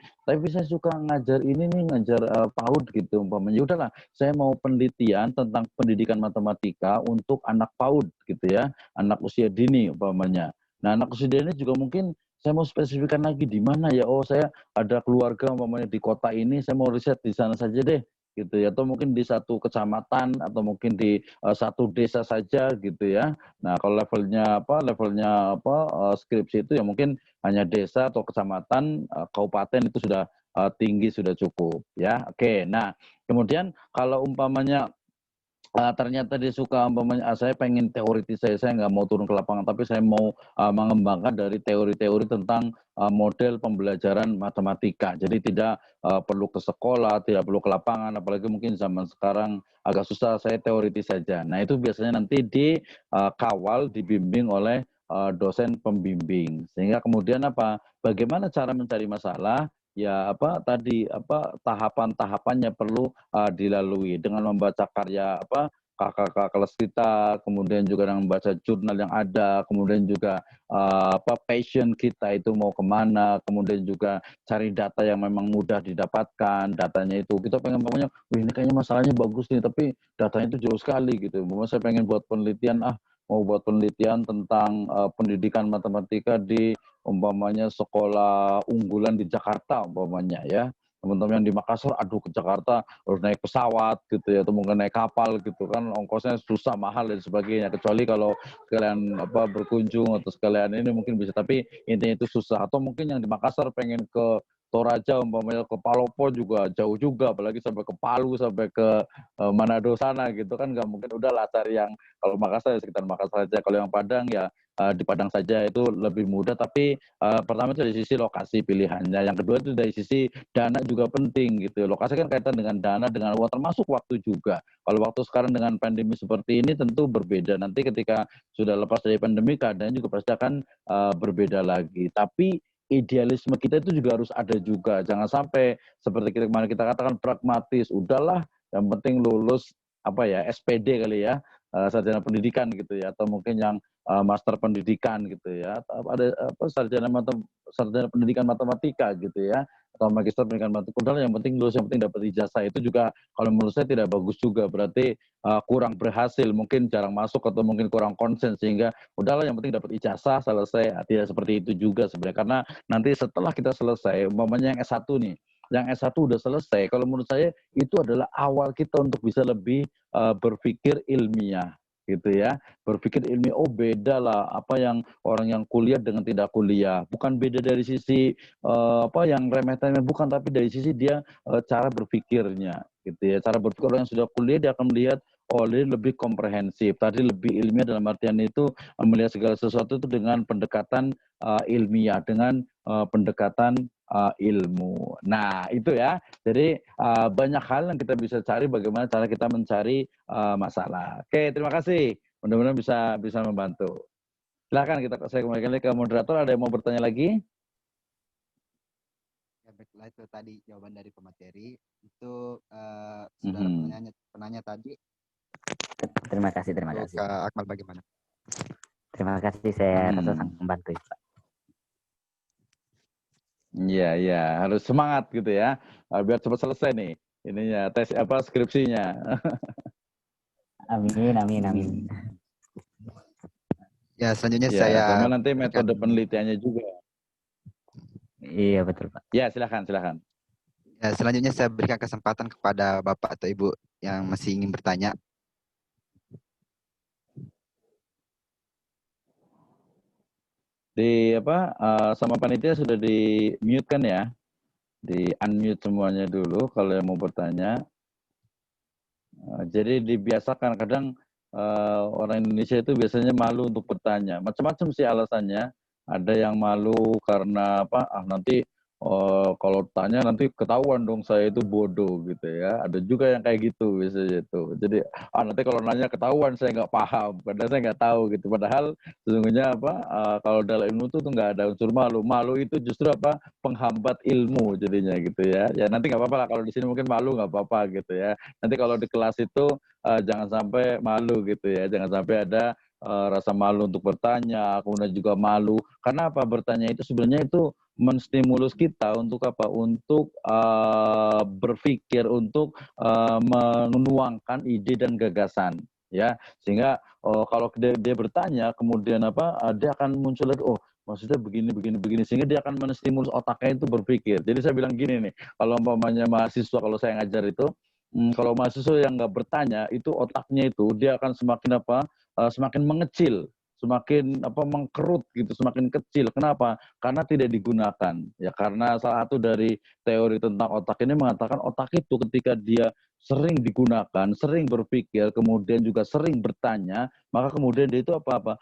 saya suka ngajar ini nih, ngajar PAUD gitu umpamanya. Ya udahlah, saya mau penelitian tentang pendidikan matematika untuk anak PAUD gitu ya, anak usia dini umpamanya. Nah, anak usia dini juga mungkin saya mau spesifikkan lagi di mana ya. Oh, saya ada keluarga umpamanya di kota ini, saya mau riset di sana saja deh gitu ya, atau mungkin di satu kecamatan atau mungkin di satu desa saja gitu ya. Nah, kalau levelnya skripsi itu ya mungkin hanya desa atau kecamatan, kabupaten itu sudah tinggi, sudah cukup ya. Oke. Nah, kemudian kalau umpamanya ternyata dia suka umpamanya, saya pengen teoritis, saya nggak mau turun ke lapangan, tapi saya mau mengembangkan dari teori-teori tentang model pembelajaran matematika. Jadi tidak perlu ke sekolah, tidak perlu ke lapangan, apalagi mungkin zaman sekarang agak susah, saya teoritis saja. Nah, itu biasanya nanti dikawal, dibimbing oleh dosen pembimbing. Sehingga kemudian bagaimana cara mencari masalah, ya tahapan-tahapannya perlu dilalui dengan membaca karya kakak-kakak kelas kita, kemudian juga dengan membaca jurnal yang ada, kemudian juga passion kita itu mau kemana, kemudian juga cari data yang memang mudah didapatkan, datanya itu kita pengen pokoknya, wih ini kayaknya masalahnya bagus nih, tapi datanya itu jauh sekali gitu. Saya pengen buat penelitian, mau buat penelitian tentang pendidikan matematika di umpamanya sekolah unggulan di Jakarta umpamanya ya. Teman-teman yang di Makassar, aduh ke Jakarta harus naik pesawat gitu ya, atau mungkin naik kapal gitu kan, ongkosnya susah, mahal dan sebagainya. Kecuali kalau sekalian berkunjung atau sekalian ini mungkin bisa, tapi intinya itu susah. Atau mungkin yang di Makassar pengen ke Toraja umpamanya, ke Palopo juga jauh juga, apalagi sampai ke Palu, sampai ke Manado sana gitu kan, nggak mungkin. Udahlah cari yang, kalau Makassar ya sekitar Makassar saja, kalau yang Padang ya di Padang saja, itu lebih mudah. Tapi pertama itu dari sisi lokasi pilihannya, yang kedua itu dari sisi dana juga penting gitu. Lokasi kan kaitan dengan dana, dengan uang, termasuk waktu juga. Kalau waktu sekarang dengan pandemi seperti ini tentu berbeda. Nanti ketika sudah lepas dari pandemi, keadaannya juga pasti akan berbeda lagi. Tapi idealisme kita itu juga harus ada juga. Jangan sampai seperti kemarin kita katakan pragmatis, udahlah yang penting lulus SPD kali ya, sarjana pendidikan gitu ya, atau mungkin yang master pendidikan gitu ya, atau ada sarjana pendidikan matematika gitu ya, atau magister pendidikan matematika. Udahlah yang penting lulus, yang penting dapat ijazah. Itu juga kalau menurut saya tidak bagus juga, berarti kurang berhasil, mungkin jarang masuk atau mungkin kurang konsen, sehingga udahlah yang penting dapat ijazah selesai. Tidak seperti itu juga sebenarnya, karena nanti setelah kita selesai, umpamanya yang S1 nih, yang S1 udah selesai, kalau menurut saya itu adalah awal kita untuk bisa lebih berpikir ilmiah gitu ya, berpikir ilmiah. Oh beda lah apa yang orang yang kuliah dengan tidak kuliah, bukan beda dari sisi yang remeh-temeh, bukan, tapi dari sisi dia cara berpikirnya gitu ya. Cara berpikir orang yang sudah kuliah, dia akan melihat, oh ini lebih komprehensif, tadi lebih ilmiah, dalam artian itu melihat segala sesuatu itu dengan pendekatan ilmiah, dengan pendekatan ilmu. Nah itu ya, jadi banyak hal yang kita bisa cari, bagaimana cara kita mencari masalah. Oke, terima kasih, mudah-mudahan bisa membantu. Silakan, saya kembali lagi ke moderator. Ada yang mau bertanya lagi? Ya, baiklah, itu tadi jawaban dari pemateri. Itu saudara penanya tadi. Terima kasih. Kak Akmal bagaimana? Terima kasih, saya rasa sangat membantu, Pak. Iya, harus semangat gitu ya, biar cepat selesai nih ininya, skripsinya. Amin. Ya, selanjutnya ya, saya sama nanti metode penelitiannya juga. Iya, betul, Pak. Ya, silakan. Ya, selanjutnya saya berikan kesempatan kepada Bapak atau Ibu yang masih ingin bertanya. Sama panitia sudah di mute kan ya? Di unmute semuanya dulu kalau yang mau bertanya. Jadi dibiasakan, kadang orang Indonesia itu biasanya malu untuk bertanya. Macam-macam sih alasannya. Ada yang malu karena nanti kalau tanya nanti ketahuan dong saya itu bodoh gitu ya. Ada juga yang kayak gitu biasanya itu. Jadi nanti kalau nanya ketahuan saya nggak paham, padahal saya nggak tahu gitu. Padahal sesungguhnya kalau dalam ilmu itu nggak ada unsur malu. Malu itu justru penghambat ilmu jadinya gitu ya. Ya nanti nggak apa-apa lah, kalau di sini mungkin malu nggak apa-apa gitu ya. Nanti kalau di kelas itu jangan sampai malu gitu ya, jangan sampai ada rasa malu untuk bertanya, kemudian juga malu. Karena apa? Bertanya itu sebenarnya itu menstimulus kita untuk apa? Untuk berpikir, untuk menuangkan ide dan gagasan, ya. Sehingga kalau dia bertanya, kemudian apa? Dia akan muncul lagi, oh maksudnya begini, begini, begini, sehingga dia akan menstimulus otaknya itu berpikir. Jadi saya bilang gini nih, kalau umpamanya mahasiswa, kalau saya ngajar itu, kalau mahasiswa yang nggak bertanya, itu otaknya itu dia akan semakin apa? Semakin mengecil, semakin apa? Mengkerut gitu, semakin kecil. Kenapa? Karena tidak digunakan. Ya karena salah satu dari teori tentang otak ini mengatakan otak itu ketika dia sering digunakan, sering berpikir, kemudian juga sering bertanya, maka kemudian dia itu apa-apa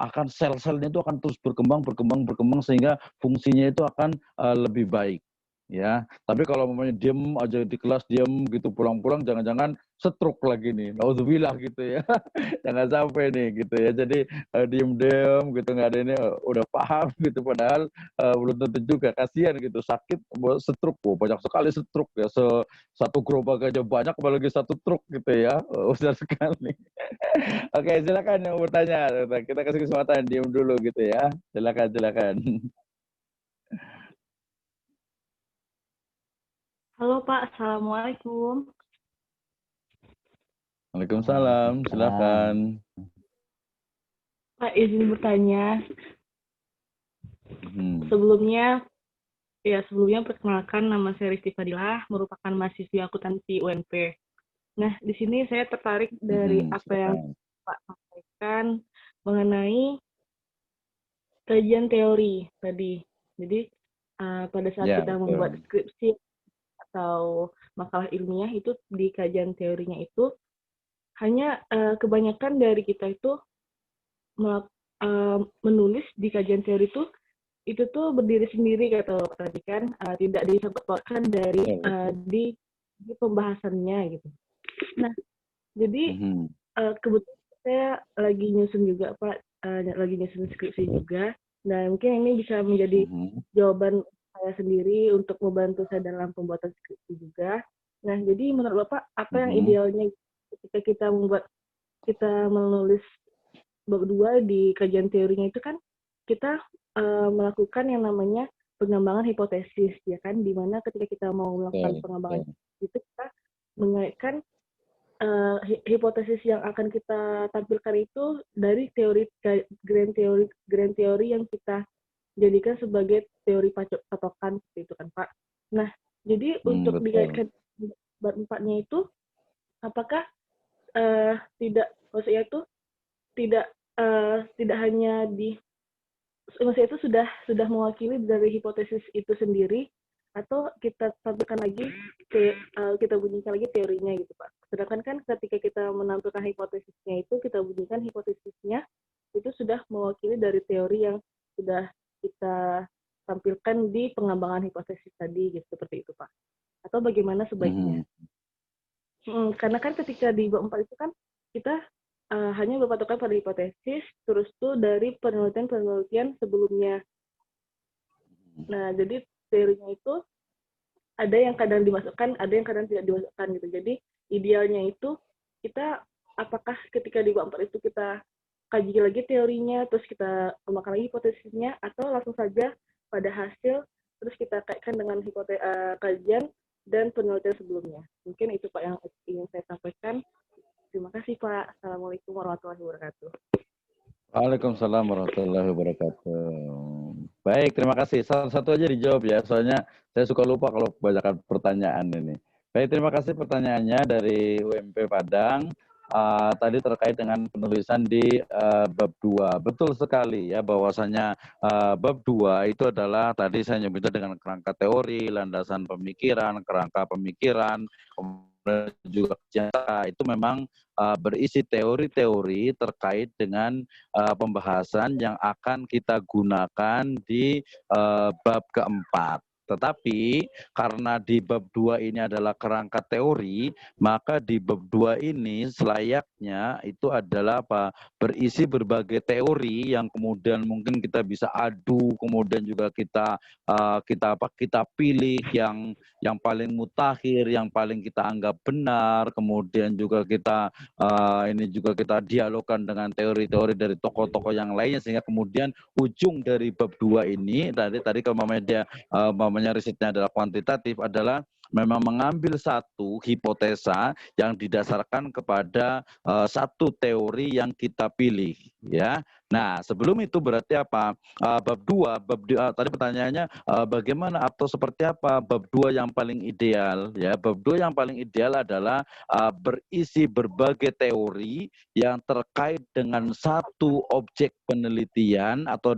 akan sel-selnya itu akan terus berkembang, berkembang, berkembang sehingga fungsinya itu akan lebih baik. Ya, tapi kalau mamanya diem aja di kelas diem gitu pulang-pulang jangan-jangan stroke lagi nih, naudzubillah gitu ya, jangan sampai nih gitu ya. Jadi diem-diem gitu nggak ada ini udah paham gitu padahal belum tentu juga kasihan gitu sakit stroke, banyak sekali stroke ya, satu gerobak aja banyak apalagi satu truk gitu ya, besar sekali. Oke, silakan yang bertanya. Kita kasih kesempatan diem dulu gitu ya. Silakan, silakan. Halo Pak, Assalamualaikum. Waalaikumsalam, silakan. Pak, izin bertanya. Sebelumnya perkenalkan nama saya Risti Fadilah, merupakan mahasiswi akuntansi UNP. Nah, di sini saya tertarik dari apa yang Pak sampaikan mengenai kajian teori tadi. Jadi, pada saat kita membuat skripsi atau makalah ilmiah itu di kajian teorinya itu hanya kebanyakan dari kita itu menulis di kajian teori itu tuh berdiri sendiri kata tadi kan, tidak disebutkan dari di pembahasannya gitu. Nah, jadi kebetulan saya lagi nyusun juga Pak, lagi nyusun skripsi juga. Nah, mungkin ini bisa menjadi jawaban saya sendiri untuk membantu saya dalam pembuatan skripsi juga. Nah, jadi menurut Bapak apa yang idealnya ketika kita menulis bab 2 di kajian teorinya itu kan kita melakukan yang namanya pengembangan hipotesis ya kan, di mana ketika kita mau melakukan pengembangan itu kita mengaitkan hipotesis yang akan kita tampilkan itu dari grand teori yang kita jadikan sebagai teori patokan seperti itu kan Pak. Nah, jadi untuk dikaitkan bab 4-nya itu apakah maksudnya itu tidak hanya maksudnya itu sudah mewakili dari hipotesis itu sendiri atau kita tampilkan lagi kita bunyikan lagi teorinya gitu Pak. Sedangkan kan ketika kita menampilkan hipotesisnya itu kita bunyikan hipotesisnya itu sudah mewakili dari teori yang sudah kita tampilkan di pengembangan hipotesis tadi gitu, seperti itu Pak. Atau bagaimana sebaiknya? Karena kan ketika di bab 4 itu kan kita hanya berpatokan pada hipotesis, terus tuh dari penelitian sebelumnya. Nah, jadi teorinya itu ada yang kadang dimasukkan, ada yang kadang tidak dimasukkan gitu. Jadi idealnya itu kita apakah ketika di bab 4 itu kita kaji lagi teorinya, terus kita kembangkan lagi hipotesisnya, atau langsung saja pada hasil, terus kita kaitkan dengan kajian dan penelitian sebelumnya. Mungkin itu Pak yang ingin saya sampaikan. Terima kasih Pak. Assalamualaikum warahmatullahi wabarakatuh. Waalaikumsalam warahmatullahi wabarakatuh. Baik, terima kasih. Satu aja dijawab ya, soalnya saya suka lupa kalau kebanyakan pertanyaan ini. Baik, terima kasih pertanyaannya dari UMP Padang. Tadi terkait dengan penulisan di bab 2. Betul sekali ya bahwasanya bab 2 itu adalah tadi saya nyebutnya dengan kerangka teori, landasan pemikiran, kerangka pemikiran, kemudian juga senjata. Itu memang berisi teori-teori terkait dengan pembahasan yang akan kita gunakan di bab keempat. Tetapi karena di bab 2 ini adalah kerangka teori, maka di bab 2 ini selayaknya itu adalah apa? Berisi berbagai teori yang kemudian mungkin kita bisa adu, kemudian juga kita pilih yang paling mutakhir, yang paling kita anggap benar, kemudian juga ini juga kita dialogkan dengan teori-teori dari tokoh-tokoh yang lainnya, sehingga kemudian ujung dari bab 2 ini tadi kalau dia umpamanya risetnya adalah kuantitatif, adalah memang mengambil satu hipotesa yang didasarkan kepada satu teori yang kita pilih, ya. Nah, sebelum itu berarti apa? Bab 2, tadi pertanyaannya bagaimana atau seperti apa bab 2 yang paling ideal, ya. Bab 2 yang paling ideal adalah berisi berbagai teori yang terkait dengan satu objek penelitian atau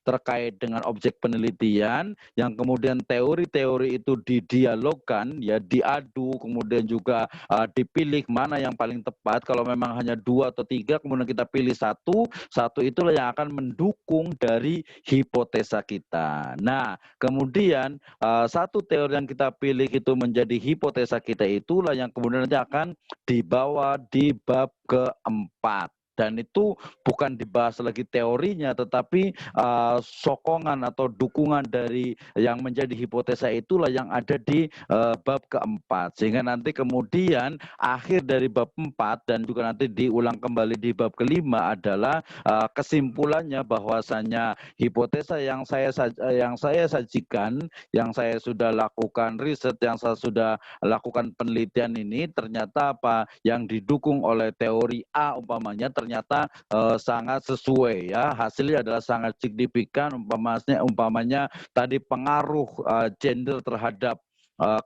terkait dengan objek penelitian, yang kemudian teori-teori itu didialogkan, ya, diadu, kemudian juga dipilih mana yang paling tepat. Kalau memang hanya 2 atau 3, kemudian kita pilih satu itulah yang akan mendukung dari hipotesa kita. Nah, kemudian satu teori yang kita pilih itu menjadi hipotesa kita, itulah yang kemudian nanti akan dibawa di bab keempat. Dan itu bukan dibahas lagi teorinya, tetapi sokongan atau dukungan dari yang menjadi hipotesa itulah yang ada di bab keempat. Sehingga nanti kemudian akhir dari bab 4 dan juga nanti diulang kembali di bab kelima adalah kesimpulannya bahwasanya hipotesa yang saya sajikan, yang saya sudah lakukan riset, yang saya sudah lakukan penelitian ini, ternyata apa yang didukung oleh teori A umpamanya ternyata sangat sesuai, ya, hasilnya adalah sangat signifikan. Umpamanya tadi pengaruh gender terhadap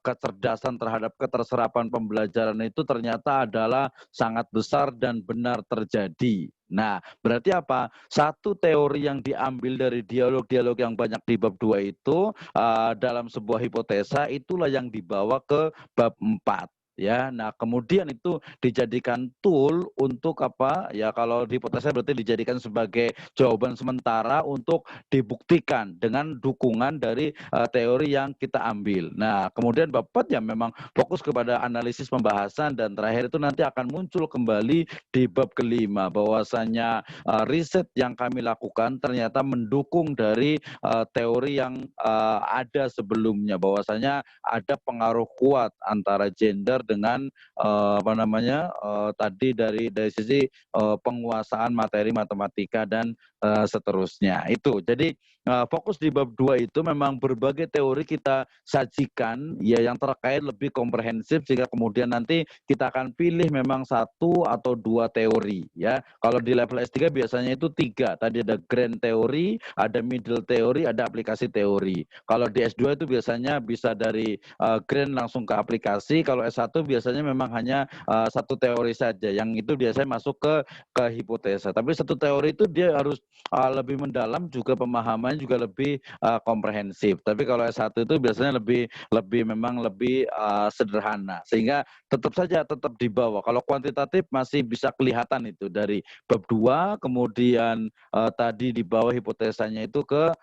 kecerdasan, terhadap keterserapan pembelajaran itu ternyata adalah sangat besar dan benar terjadi. Nah, berarti apa? Satu teori yang diambil dari dialog-dialog yang banyak di bab 2 itu dalam sebuah hipotesa, itulah yang dibawa ke bab 4. Ya, nah kemudian itu dijadikan tool untuk apa? Ya, kalau di hipotesa berarti dijadikan sebagai jawaban sementara untuk dibuktikan dengan dukungan dari teori yang kita ambil. Nah, kemudian bab 4 ya memang fokus kepada analisis pembahasan, dan terakhir itu nanti akan muncul kembali di bab kelima bahwasanya riset yang kami lakukan ternyata mendukung dari teori yang ada sebelumnya, bahwasanya ada pengaruh kuat antara gender dengan tadi dari sisi penguasaan materi matematika dan seterusnya. Itu. Jadi fokus di bab 2 itu memang berbagai teori kita sajikan, ya, yang terkait lebih komprehensif, sehingga kemudian nanti kita akan pilih memang 1 atau 2 teori, ya. Kalau di level S3 biasanya itu 3. Tadi ada grand teori, ada middle teori, ada aplikasi teori. Kalau di S2 itu biasanya bisa dari grand langsung ke aplikasi. Kalau S1 biasanya memang hanya satu teori saja, yang itu biasanya masuk ke hipotesa. Tapi satu teori itu dia harus lebih mendalam, juga pemahamannya juga lebih komprehensif. Tapi kalau S1 itu biasanya memang lebih sederhana, sehingga tetap dibawa. Kalau kuantitatif masih bisa kelihatan itu dari bab 2, kemudian tadi di bawah hipotesanya itu ke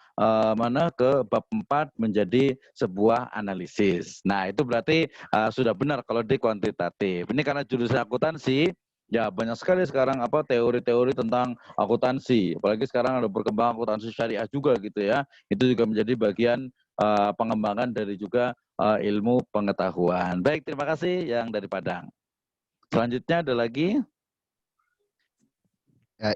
bab 4 menjadi sebuah analisis. Nah, itu berarti sudah benar kalau di kuantitatif. Ini karena jurusan akuntansi, ya banyak sekali sekarang teori-teori tentang akuntansi. Apalagi sekarang ada berkembang akuntansi syariah juga gitu, ya. Itu juga menjadi bagian pengembangan dari juga ilmu pengetahuan. Baik, terima kasih yang dari Padang. Selanjutnya ada lagi.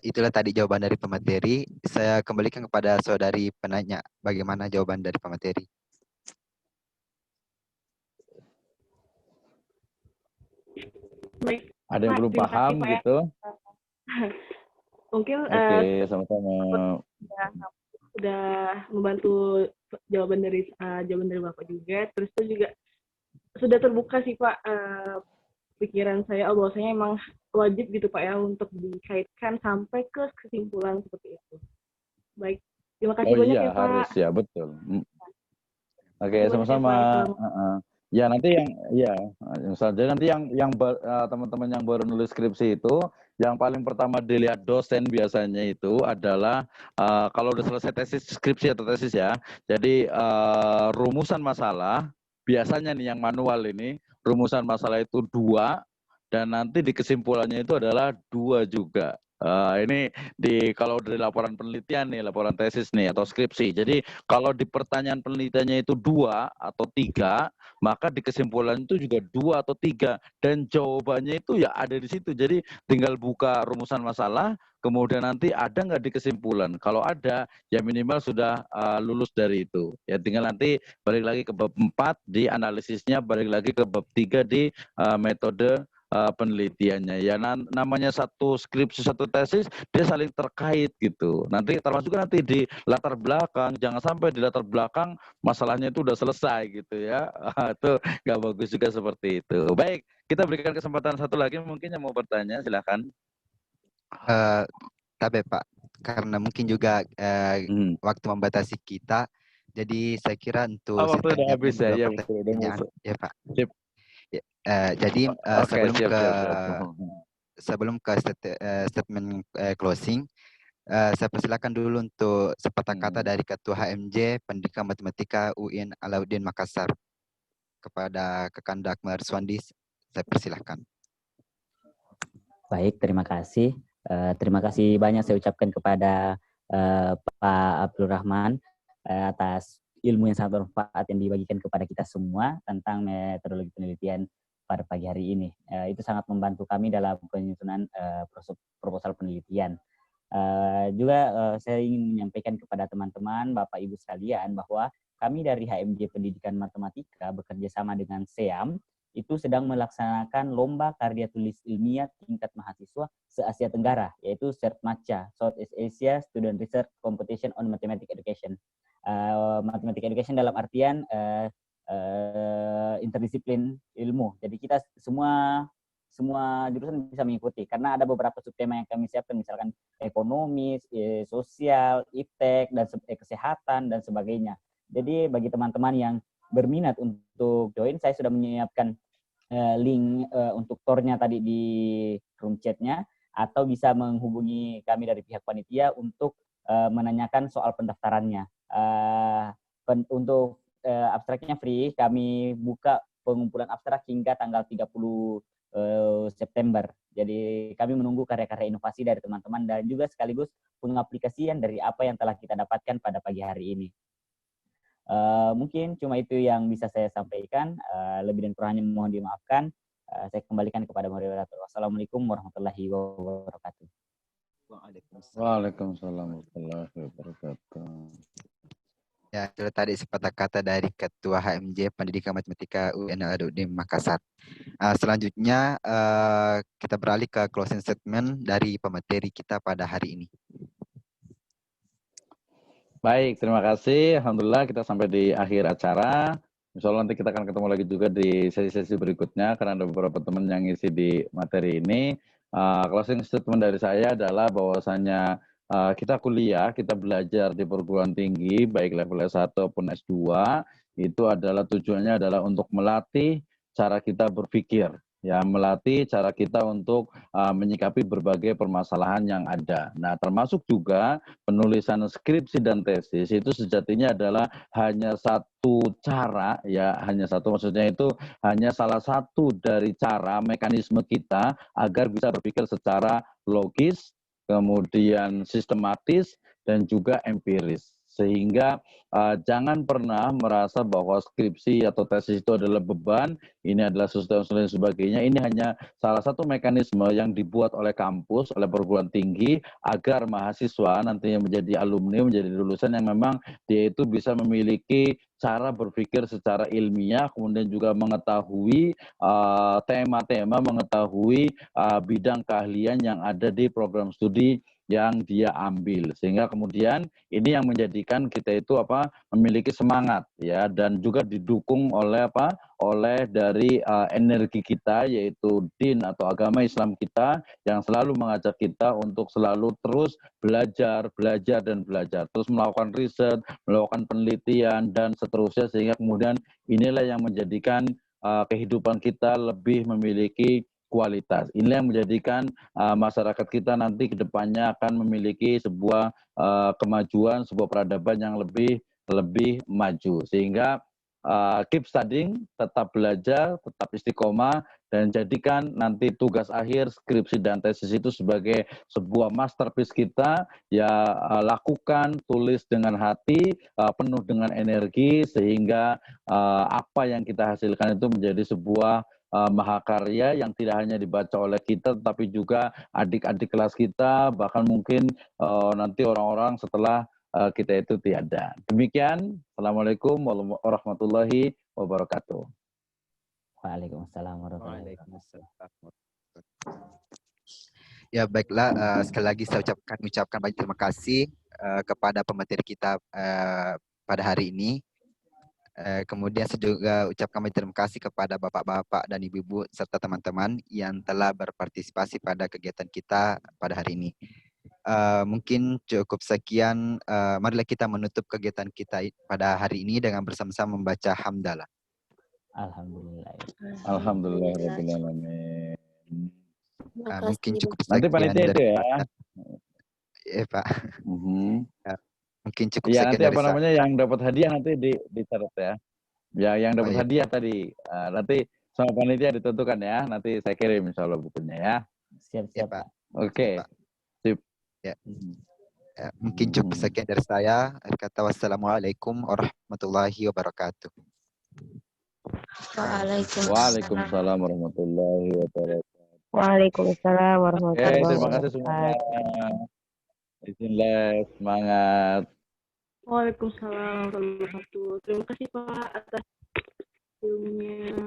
Itulah tadi jawaban dari pemateri. Saya kembalikan kepada saudari penanya. Bagaimana jawaban dari pemateri? Baik, Ada yang Pak, belum terima paham kasih, Pak, ya. gitu? Mungkin Oke, sama-sama. sudah membantu jawaban dari Bapak juga. Terus itu juga sudah terbuka sih, Pak, pikiran saya, bahwasanya emang wajib gitu, Pak, ya, untuk dikaitkan sampai ke kesimpulan seperti itu. Baik, terima kasih banyak ya, Pak. Harus, ya, betul. Oke, Terima kasih banyak ya, sama-sama. Pak. Ya, nanti misalnya nanti yang teman-teman yang baru nulis skripsi itu yang paling pertama dilihat dosen biasanya itu adalah kalau udah selesai tesis skripsi atau tesis ya. Jadi rumusan masalah biasanya nih yang manual ini rumusan masalah itu 2 dan nanti di kesimpulannya itu adalah 2 juga. Ini kalau dari laporan penelitian nih, laporan tesis nih atau skripsi. Jadi kalau di pertanyaan penelitiannya itu 2 atau 3, maka di kesimpulan itu juga 2 atau 3 dan jawabannya itu ya ada di situ. Jadi tinggal buka rumusan masalah, kemudian nanti ada nggak di kesimpulan. Kalau ada, ya minimal sudah lulus dari itu. Ya tinggal nanti balik lagi ke bab 4 di analisisnya, balik lagi ke bab 3 di metode penelitiannya. Ya namanya satu skripsi, satu tesis, dia saling terkait gitu. Nanti termasuk juga nanti di latar belakang, jangan sampai di latar belakang masalahnya itu udah selesai gitu ya. Itu nggak bagus juga seperti itu. Baik, kita berikan kesempatan satu lagi mungkin yang mau bertanya, silakan. Tapi Pak, karena mungkin juga waktu membatasi kita, jadi saya kira untuk Waktu udah habis ya, ya betul. Ya Pak. Sip. Jadi Oke, siap. sebelum ke statement closing, saya persilakan dulu untuk sepatah kata dari Ketua HMJ Pendidikan Matematika UIN Alauddin Makassar kepada Kakanda Akmal Arswandi. Saya persilahkan. Baik, terima kasih. Terima kasih banyak saya ucapkan kepada Pak Abdul Rahman atas ilmu yang sangat bermanfaat yang dibagikan kepada kita semua tentang metodologi penelitian pada pagi hari ini. Itu sangat membantu kami dalam penyusunan proposal penelitian. Juga saya ingin menyampaikan kepada teman-teman, Bapak Ibu sekalian, bahwa kami dari HMJ Pendidikan Matematika bekerja sama dengan SEAM itu sedang melaksanakan lomba karya tulis ilmiah tingkat mahasiswa se-Asia Tenggara, yaitu SERTMACA, Southeast Asia Student Research Competition on Mathematics Education. Mathematics Education dalam artian interdisiplin ilmu. Jadi kita semua jurusan bisa mengikuti, karena ada beberapa subtema yang kami siapkan, misalkan ekonomi, sosial, iptek, dan kesehatan, dan sebagainya. Jadi bagi teman-teman yang berminat untuk join, saya sudah menyiapkan link untuk tornya tadi di room chatnya, atau bisa menghubungi kami dari pihak panitia untuk menanyakan soal pendaftarannya. Untuk abstraknya free, kami buka pengumpulan abstrak hingga tanggal 30 September. Jadi kami menunggu karya-karya inovasi dari teman-teman dan juga sekaligus pengaplikasian dari apa yang telah kita dapatkan pada pagi hari ini. Mungkin cuma itu yang bisa saya sampaikan. Lebih dan kurangnya mohon dimaafkan. Saya kembalikan kepada moderator. Wassalamualaikum warahmatullahi wabarakatuh. Waalaikumsalam warahmatullahi wabarakatuh. Ya, itu tadi sepatah kata dari Ketua HMJ Pendidikan Matematika UIN Alauddin Makassar. Selanjutnya kita beralih ke closing statement dari pemateri kita pada hari ini. Baik, terima kasih. Alhamdulillah kita sampai di akhir acara. Insya Allah nanti kita akan ketemu lagi juga di sesi-sesi berikutnya karena ada beberapa teman yang ngisi di materi ini. Closing statement dari saya adalah bahwasannya kita kuliah, kita belajar di perguruan tinggi, baik level S1 maupun S2, itu adalah tujuannya adalah untuk melatih cara kita berpikir, ya, melatih cara kita untuk menyikapi berbagai permasalahan yang ada. Nah, termasuk juga penulisan skripsi dan tesis itu sejatinya adalah hanya satu cara, ya, hanya satu, maksudnya itu hanya salah satu dari cara mekanisme kita agar bisa berpikir secara logis, kemudian sistematis, dan juga empiris. Sehingga jangan pernah merasa bahwa skripsi atau tesis itu adalah beban, ini adalah sesuatu dan sebagainya. Ini hanya salah satu mekanisme yang dibuat oleh kampus, oleh perguruan tinggi, agar mahasiswa nantinya menjadi alumni, menjadi lulusan yang memang dia itu bisa memiliki cara berpikir secara ilmiah, kemudian juga mengetahui tema-tema, mengetahui bidang keahlian yang ada di program studi yang dia ambil, sehingga kemudian ini yang menjadikan kita itu memiliki semangat, ya, dan juga didukung oleh oleh dari energi kita, yaitu din atau agama Islam kita yang selalu mengajak kita untuk selalu terus belajar, terus melakukan riset, melakukan penelitian dan seterusnya, sehingga kemudian inilah yang menjadikan kehidupan kita lebih memiliki kualitas. Inilah yang menjadikan masyarakat kita nanti ke depannya akan memiliki sebuah kemajuan, sebuah peradaban yang lebih maju. Sehingga keep studying, tetap belajar, tetap istiqomah, dan jadikan nanti tugas akhir, skripsi dan tesis itu sebagai sebuah masterpiece kita. Ya, lakukan, tulis dengan hati, penuh dengan energi, sehingga apa yang kita hasilkan itu menjadi sebuah mahakarya yang tidak hanya dibaca oleh kita, tetapi juga adik-adik kelas kita, bahkan mungkin nanti orang-orang setelah kita itu tiada. Demikian, Assalamualaikum warahmatullahi wabarakatuh. Waalaikumsalam warahmatullahi wabarakatuh. Waalaikumsalam. Ya baiklah, sekali lagi saya ucapkan banyak terima kasih kepada pemateri kita pada hari ini. Kemudian saya juga ucapkan banyak terima kasih kepada bapak-bapak dan ibu-ibu serta teman-teman yang telah berpartisipasi pada kegiatan kita pada hari ini. Mungkin cukup sekian. Marilah kita menutup kegiatan kita pada hari ini dengan bersama-sama membaca hamdalah. Alhamdulillah. Alhamdulillahirrahmanirrahim. Mungkin cukup Nanti sekian panitia itu ya. Ya Pak. Mungkin cukup ya, sekian nanti dari apa namanya saya. yang dapat hadiah nanti dicatat ya. Ya, yang dapat hadiah tadi nanti sama panitia ditentukan ya. Nanti saya kirim insya Allah bukunya ya. Siap Ya Pak. Oke. Ya, Pak. Ya. Ya, mungkin cukup sekian dari saya. Kata wassalamualaikum warahmatullahi wabarakatuh. Waalaikumsalam warahmatullahi wabarakatuh. Waalaikumsalam warahmatullahi wabarakatuh. Terima kasih semuanya. Bismillah, semangat. Waalaikumsalam warahmatullahi wabarakatuh. Terima kasih Pak atas ilmunya.